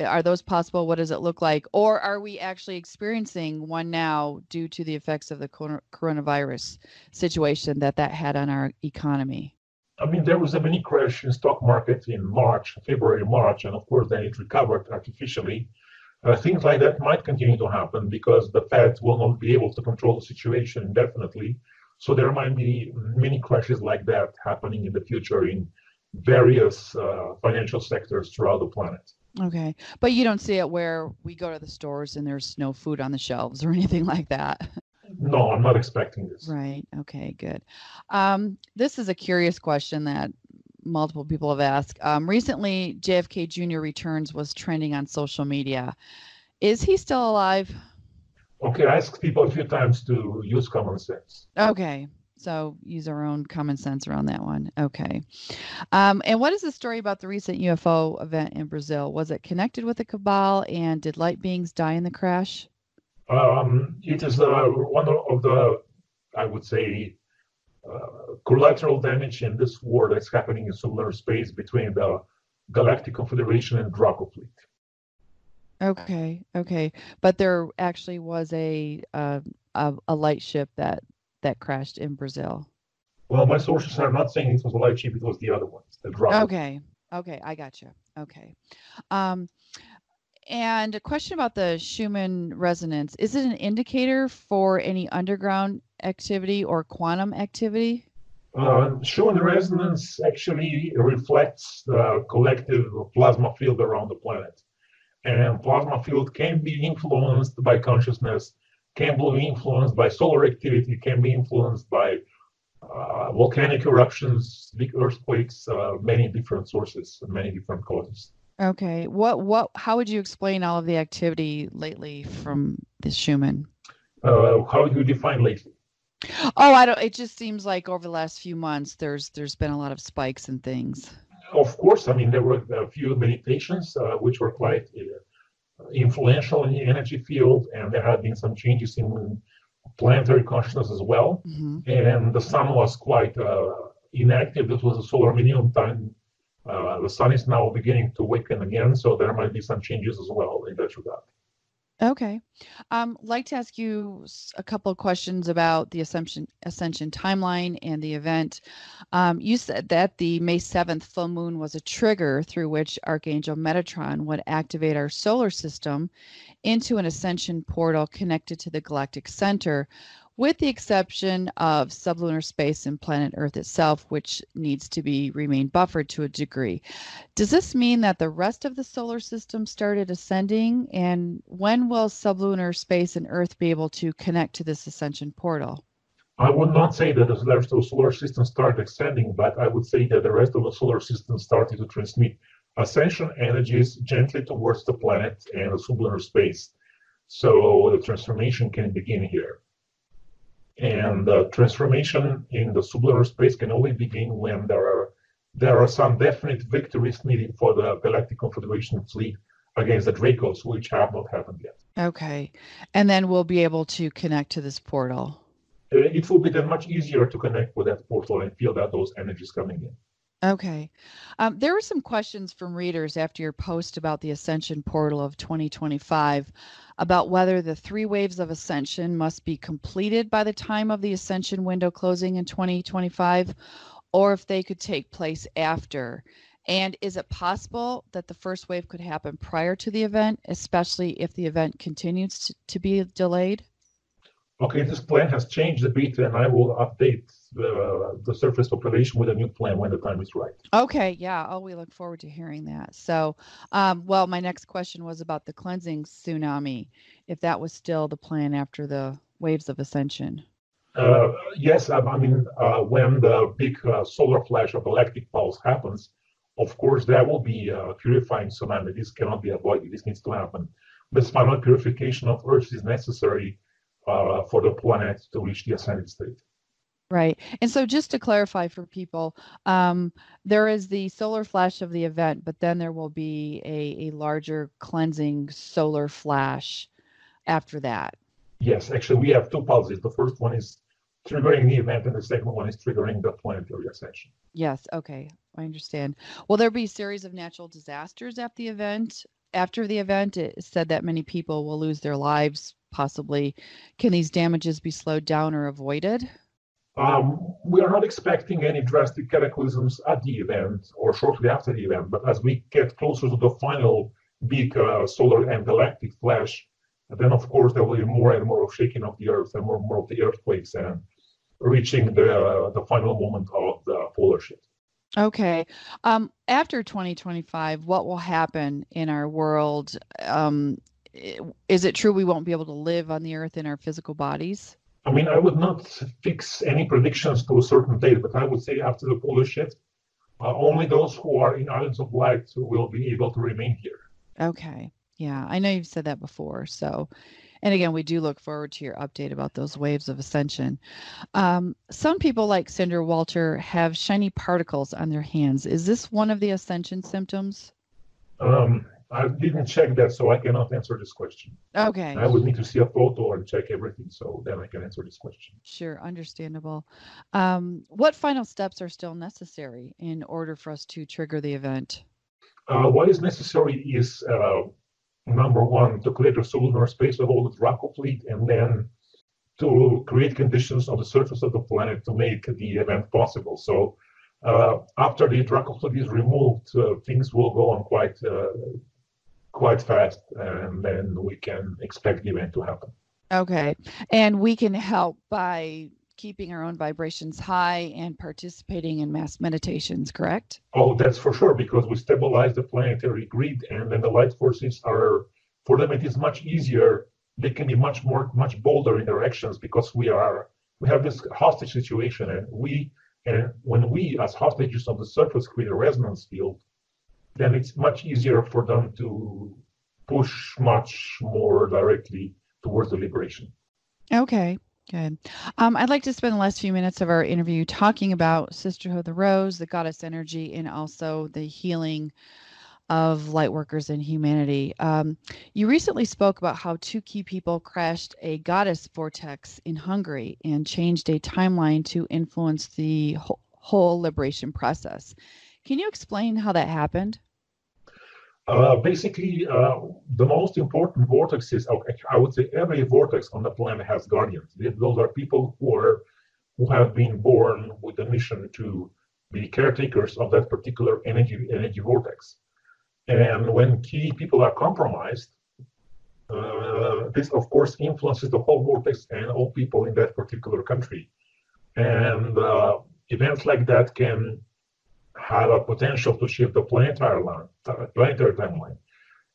Are those possible? What does it look like? Or are we actually experiencing one now due to the effects of the coronavirus situation that had on our economy? I mean, there was a mini crash in stock market in February, March, and of course then it recovered artificially. Things like that might continue to happen because the Fed will not be able to control the situation indefinitely. So there might be mini crashes like that happening in the future in various financial sectors throughout the planet. Okay. But you don't see it where we go to the stores and there's no food on the shelves or anything like that? No, I'm not expecting this. Right. Okay, good. This is a curious question that multiple people have asked. Recently, JFK Jr. Returns was trending on social media. Is he still alive? Okay, I asked people a few times to use common sense. Okay. So use our own common sense around that one. Okay. And what is the story about the recent UFO event in Brazil? Was it connected with the cabal, and did light beings die in the crash? It is one of the, I would say, collateral damage in this war that's happening in similar space between the Galactic Confederation and Draco fleet. Okay. Okay. But there actually was a light ship that crashed in Brazil. Well, my sources are not saying it was a light ship; it was the other ones, the Draco. Okay. Okay. I got you. Okay. And a question about the Schumann resonance. Is it an indicator for any underground activity or quantum activity? Schumann resonance actually reflects the collective plasma field around the planet. And plasma field can be influenced by consciousness, can be influenced by solar activity, can be influenced by volcanic eruptions, big earthquakes, many different sources, many different causes. Okay. How would you explain all of the activity lately from the Schumann? How do you define lately? Oh, I don't. It just seems like over the last few months, there's been a lot of spikes and things. Of course, I mean there were a few meditations which were quite influential in the energy field, and there have been some changes in planetary consciousness as well. Mm-hmm. And the sun was quite inactive. This was a solar minimum time. The sun is now beginning to awaken again, so there might be some changes as well in that regard. Okay. Like to ask you a couple of questions about the Ascension timeline and the event. You said that the May 7th full moon was a trigger through which Archangel Metatron would activate our solar system into an ascension portal connected to the galactic center, with the exception of sublunar space and planet Earth itself, which needs to remain buffered to a degree. Does this mean that the rest of the solar system started ascending? And when will sublunar space and Earth be able to connect to this ascension portal? I would not say that the rest of the solar system started extending, but I would say that the rest of the solar system started to transmit ascension energies gently towards the planet and the sublunar space. So the transformation can begin here. And the transformation in the sublunar space can only begin when there are some definite victories needed for the Galactic Confederation fleet against the Dracos, which have not happened yet. Okay. And then we'll be able to connect to this portal. It will be then much easier to connect with that portal and feel that those energies coming in. Okay. There were some questions from readers after your post about the Ascension portal of 2025 about whether the 3 waves of Ascension must be completed by the time of the Ascension window closing in 2025, or if they could take place after. And is it possible that the first wave could happen prior to the event, especially if the event continues to be delayed? Okay, this plan has changed a bit, and I will update the surface population with a new plan when the time is right. Okay, yeah. Oh, we look forward to hearing that. So, well, my next question was about the cleansing tsunami, if that was still the plan after the waves of Ascension. Yes, when the big solar flash of galactic pulse happens, of course, there will be a purifying tsunami. This cannot be avoided. This needs to happen. This final purification of Earth is necessary for the planet to reach the ascended state. Right. And so just to clarify for people, there is the solar flash of the event, but then there will be a larger cleansing solar flash after that. Yes, actually, we have 2 pulses. The first one is triggering the event, and the second one is triggering the planetary ascension. Yes. Okay. I understand. Will there be a series of natural disasters after the event? After the event, it said that many people will lose their lives, possibly. Can these damages be slowed down or avoided? We are not expecting any drastic cataclysms at the event or shortly after the event, but as we get closer to the final big solar and galactic flash, then of course there will be more and more of shaking of the Earth and more of the earthquakes and reaching the final moment of the polar shift. Okay. After 2025, what will happen in our world? Is it true we won't be able to live on the Earth in our physical bodies? I would not fix any predictions to a certain date, but I would say after the polar shift, only those who are in Islands of Light will be able to remain here. Okay. Yeah, I know you've said that before. So, and again, we do look forward to your update about those waves of ascension. Some people like Cinder Walter have shiny particles on their hands. Is this one of the ascension symptoms? I didn't check that, so I cannot answer this question. Okay. I would need to see a photo and check everything, so then I can answer this question. Sure, understandable. What final steps are still necessary in order for us to trigger the event? What is necessary is, number one, to create a solar space to hold the Draco fleet, and then to create conditions on the surface of the planet to make the event possible. So after the Draco fleet is removed, things will go on quite fast, and then we can expect the event to happen. Okay. And we can help by keeping our own vibrations high and participating in mass meditations, correct? Oh, that's for sure, because we stabilize the planetary grid, and then the light forces are, for them, it is much easier. They can be much bolder in their actions because we have this hostage situation, and when we as hostages of the surface create a resonance field, then it's much easier for them to push much more directly towards the liberation. Okay, good. I'd like to spend the last few minutes of our interview talking about Sisterhood of the Rose, the goddess energy, and also the healing of lightworkers and humanity. You recently spoke about how 2 key people crashed a goddess vortex in Hungary and changed a timeline to influence the whole liberation process. Can you explain how that happened? Basically, the most important vortexes, I would say every vortex on the planet has guardians. Those are people who have been born with a mission to be caretakers of that particular energy vortex. And when key people are compromised, this of course influences the whole vortex and all people in that particular country. And events like that can have a potential to shift the planetary timeline.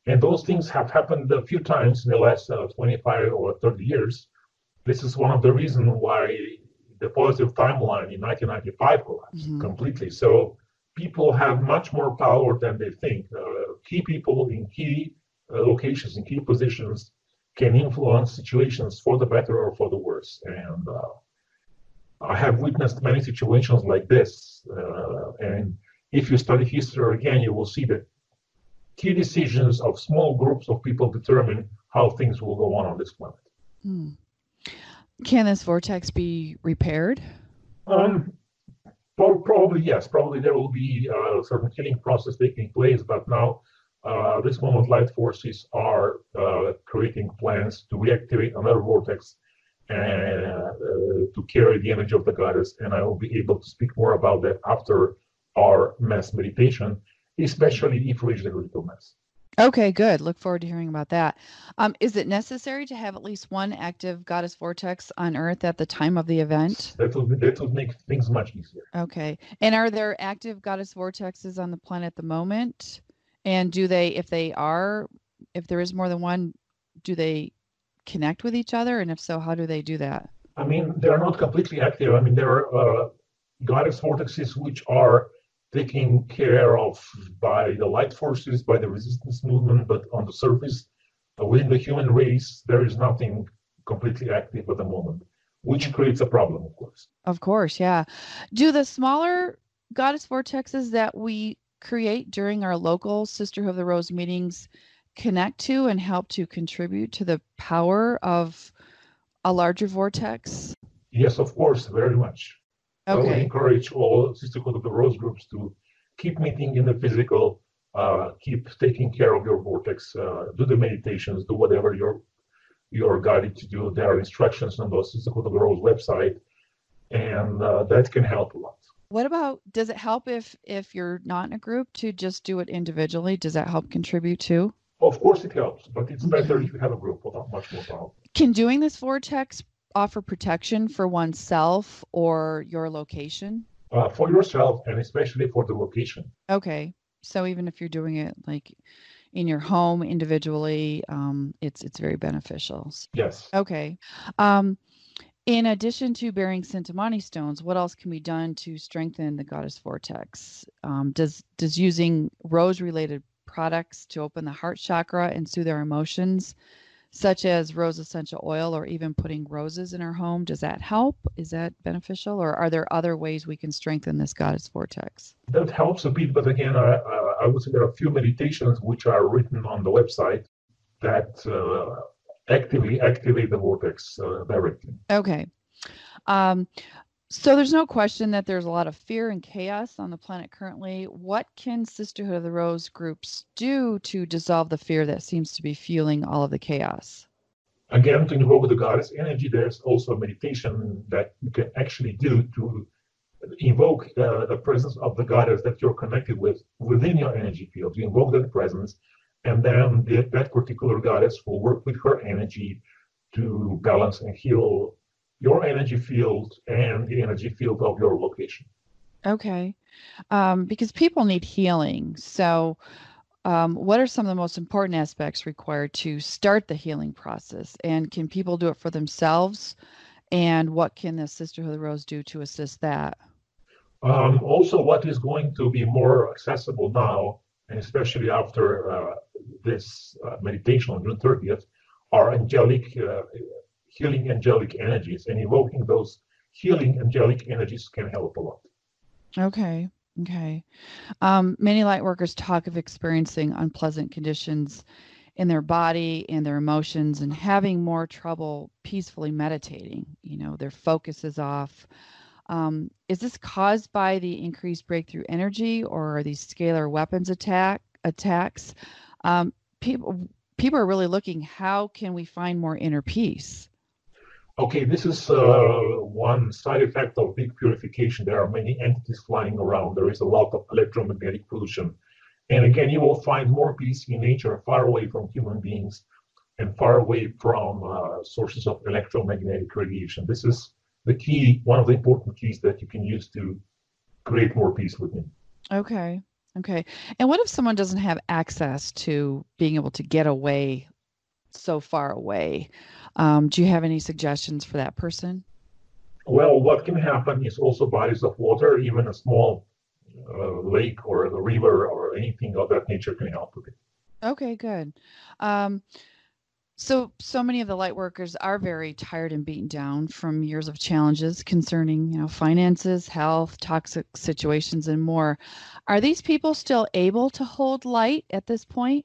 And those things have happened a few times in the last 25 or 30 years. This is one of the reasons why the positive timeline in 1995 collapsed completely. So people have much more power than they think. Key people in key locations, in key positions, can influence situations for the better or for the worse. And I have witnessed many situations like this. And if you study history again, you will see that key decisions of small groups of people determine how things will go on this planet. Can this vortex be repaired? Probably yes. Probably there will be a certain healing process taking place, but now this moment light forces are creating plans to reactivate another vortex and to carry the energy of the goddess. And I will be able to speak more about that after our mass meditation, especially if we reach the critical mass. Okay, good. Look forward to hearing about that. Is it necessary to have at least one active goddess vortex on Earth at the time of the event? That would make things much easier. Okay. And are there active goddess vortexes on the planet at the moment? And do they, if there is more than one, do they connect with each other? And if so, how do they do that? I mean, they're not completely active. I mean, there are goddess vortexes which are taken care of by the light forces, by the resistance movement, but on the surface, within the human race, there is nothing completely active at the moment, which creates a problem, of course. Of course, yeah. Do the smaller goddess vortexes that we create during our local Sisterhood of the Rose meetings connect to and help to contribute to the power of a larger vortex? Yes, of course, very much. Okay. I would encourage all Sisterhood of the Rose groups to keep meeting in the physical, keep taking care of your vortex, do the meditations, do whatever you're guided to do. There are instructions on the Sisterhood of the Rose website, and that can help a lot. What about, does it help if you're not in a group to just do it individually? Does that help contribute too? Of course it helps, but it's better if you have a group without much more powerful. Can doing this vortex offer protection for oneself or your location? For yourself and especially for the location. Okay. So even if you're doing it like in your home individually, it's very beneficial. Yes. Okay. In addition to bearing Sintamani stones, what else can be done to strengthen the goddess vortex? Does using rose-related products to open the heart chakra and soothe our emotions, such as rose essential oil, or even putting roses in our home, does that help? Is that beneficial? Or are there other ways we can strengthen this goddess vortex? That helps a bit, but again, I would say there are a few meditations which are written on the website that actively activate the vortex directly. Okay. So there's no question that there's a lot of fear and chaos on the planet currently. What can Sisterhood of the Rose groups do to dissolve the fear that seems to be fueling all of the chaos? Again, to invoke the goddess energy, there's also a meditation that you can actually do to invoke the presence of the goddess that you're connected with within your energy field. You invoke that presence, and then that particular goddess will work with her energy to balance and heal your energy field and the energy field of your location. Okay. Because people need healing. So what are some of the most important aspects required to start the healing process? And can people do it for themselves? And what can the Sisterhood of the Rose do to assist that? Also, what is going to be more accessible now, and especially after this meditation on June 30th, are angelic healing angelic energies, and evoking those healing angelic energies can help a lot. Okay. Many light workers talk of experiencing unpleasant conditions in their body and their emotions and having more trouble peacefully meditating. Their focus is off. Is this caused by the increased breakthrough energy, or are these scalar weapons attacks? People are really looking, how can we find more inner peace? Okay, this is one side effect of big purification. There are many entities flying around. There is a lot of electromagnetic pollution. And again, you will find more peace in nature, far away from human beings and far away from sources of electromagnetic radiation. This is the key, one of the important keys that you can use to create more peace within. Okay. And what if someone doesn't have access to being able to get away so far away? Do you have any suggestions for that person? Well, what can happen is also bodies of water, even a small lake or a river or anything of that nature can help with it. Okay, good. Um, so many of the light workers are very tired and beaten down from years of challenges concerning, finances, health, toxic situations, and more. Are these people still able to hold light at this point?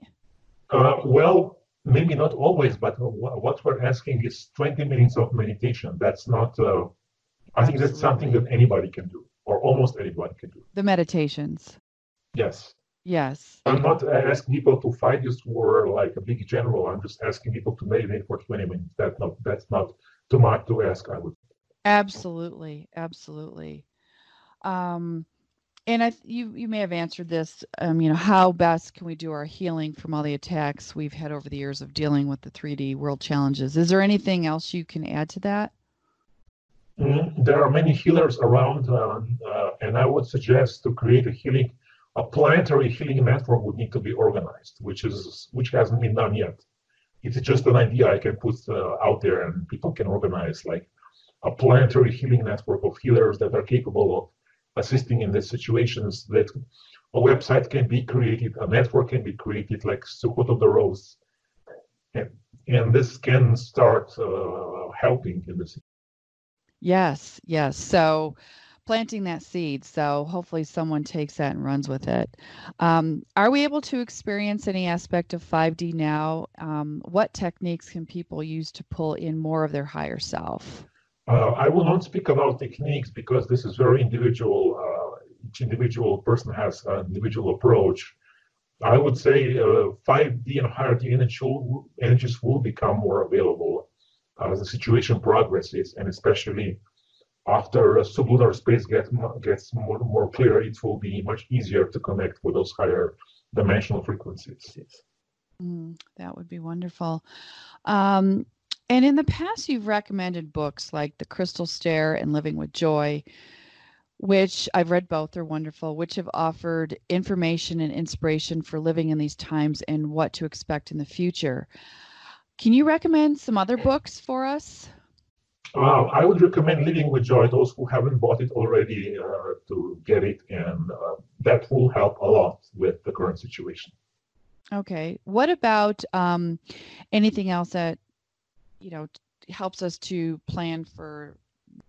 Well, maybe not always, but what we're asking is 20 minutes of meditation. That's not, I think that's something that anybody can do, or almost anybody can do. The meditations. Yes. Yes. I'm not asking people to fight this war like a big general. I'm just asking people to meditate for 20 minutes. That's not too much to ask, I would. Absolutely. Absolutely. And you may have answered this, how best can we do our healing from all the attacks we've had over the years of dealing with the 3D world challenges? Is there anything else you can add to that? There are many healers around, and I would suggest to create a planetary healing network would need to be organized, which hasn't been done yet. It's just an idea I can put out there, and people can organize like a planetary healing network of healers that are capable of assisting in these situations. That a website can be created, a network can be created, like Sukkot of the Rose, and this can start helping in this. Yes, yes. So planting that seed. So hopefully someone takes that and runs with it. Are we able to experience any aspect of 5D now? What techniques can people use to pull in more of their higher self? I will not speak about techniques because this is very individual. Each individual person has an individual approach. I would say 5D and higher D energies will become more available as the situation progresses, and especially after sublunar space gets more clear, it will be much easier to connect with those higher dimensional frequencies. That would be wonderful. And in the past, you've recommended books like The Crystal Stair and Living with Joy, which I've read both. They're wonderful, which have offered information and inspiration for living in these times and what to expect in the future. Can you recommend some other books for us? I would recommend Living with Joy, those who haven't bought it already to get it, and that will help a lot with the current situation. Okay. What about anything else that, helps us to plan for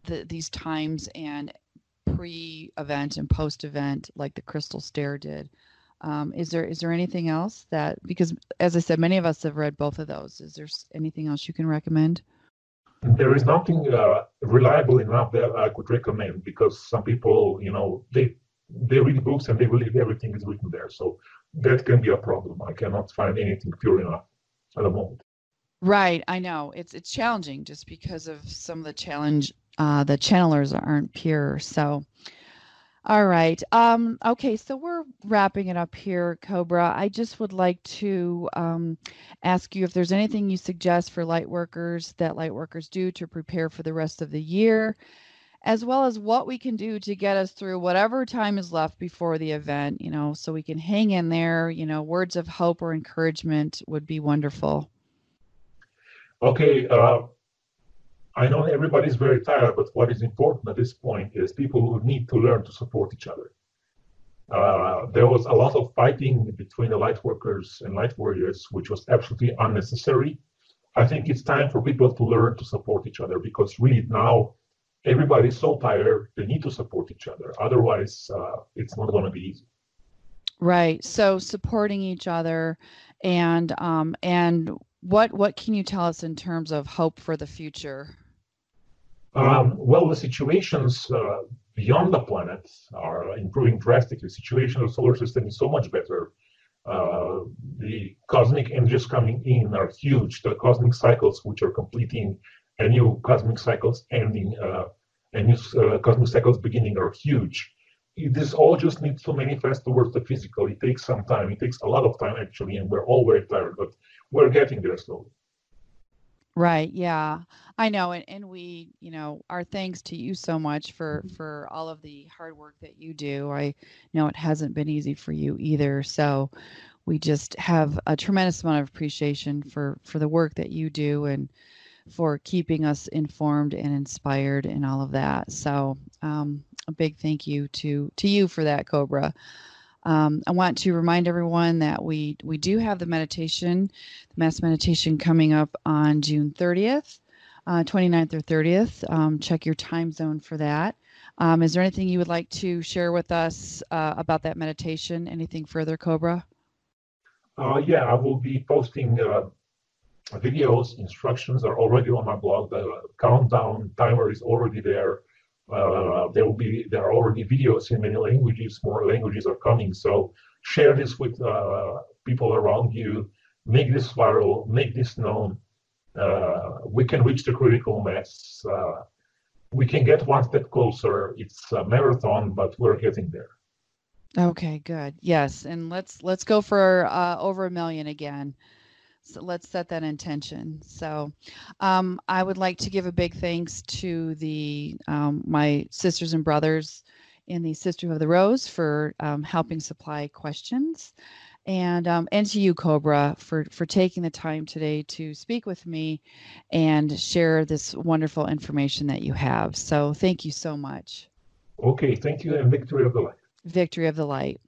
these times and pre-event and post-event like the Crystal Stair did? Is there anything else that, because as I said, many of us have read both of those. Is there anything else you can recommend? There is nothing reliable enough that I could recommend, because some people, they read books and they believe everything is written there. So that can be a problem. I cannot find anything pure enough at the moment. Right, I know it's challenging just because of some of the channelers aren't pure. So, all right. Okay, so we're wrapping it up here, Cobra. I just would like to ask you if there's anything you suggest for light workers do to prepare for the rest of the year, as well as what we can do to get us through whatever time is left before the event, so we can hang in there. Words of hope or encouragement would be wonderful. Okay, I know everybody's very tired, but what is important at this point is people who need to learn to support each other. There was a lot of fighting between the light workers and light warriors, which was absolutely unnecessary. I think it's time for people to learn to support each other, because really now everybody's so tired, they need to support each other. Otherwise, it's not going to be easy. Right. So supporting each other, and what can you tell us in terms of hope for the future? Well, the situations beyond the planet are improving drastically. The situation of the solar system is so much better. The cosmic energies coming in are huge. The cosmic cycles which are completing and new cosmic cycles ending and new cosmic cycles beginning are huge. This all just needs to manifest towards the physical. It takes some time. It takes a lot of time, actually, and we're all very tired, but we're getting there slowly. Right. Yeah, I know. And we, our thanks to you so much for all of the hard work that you do. I know it hasn't been easy for you either. So we just have a tremendous amount of appreciation for the work that you do. And for keeping us informed and inspired and all of that. So a big thank you to you for that, Cobra. I want to remind everyone that we do have the mass meditation coming up on June 30th, 29th or 30th. Check your time zone for that. Is there anything you would like to share with us about that meditation? Anything further, Cobra? Yeah, I will be posting videos. Instructions are already on my blog. The countdown timer is already there. There are already videos in many languages. More languages are coming. So share this with people around you. Make this viral. Make this known. We can reach the critical mass. We can get one step closer. It's a marathon, but we're getting there. Okay, good. Yes, and let's go for over 1 million again. So let's set that intention. So I would like to give a big thanks to the my sisters and brothers in the Sisterhood of the Rose for helping supply questions, and to you, Cobra, for taking the time today to speak with me and share this wonderful information that you have. So thank you so much. Okay, thank you, and victory of the light. Victory of the light.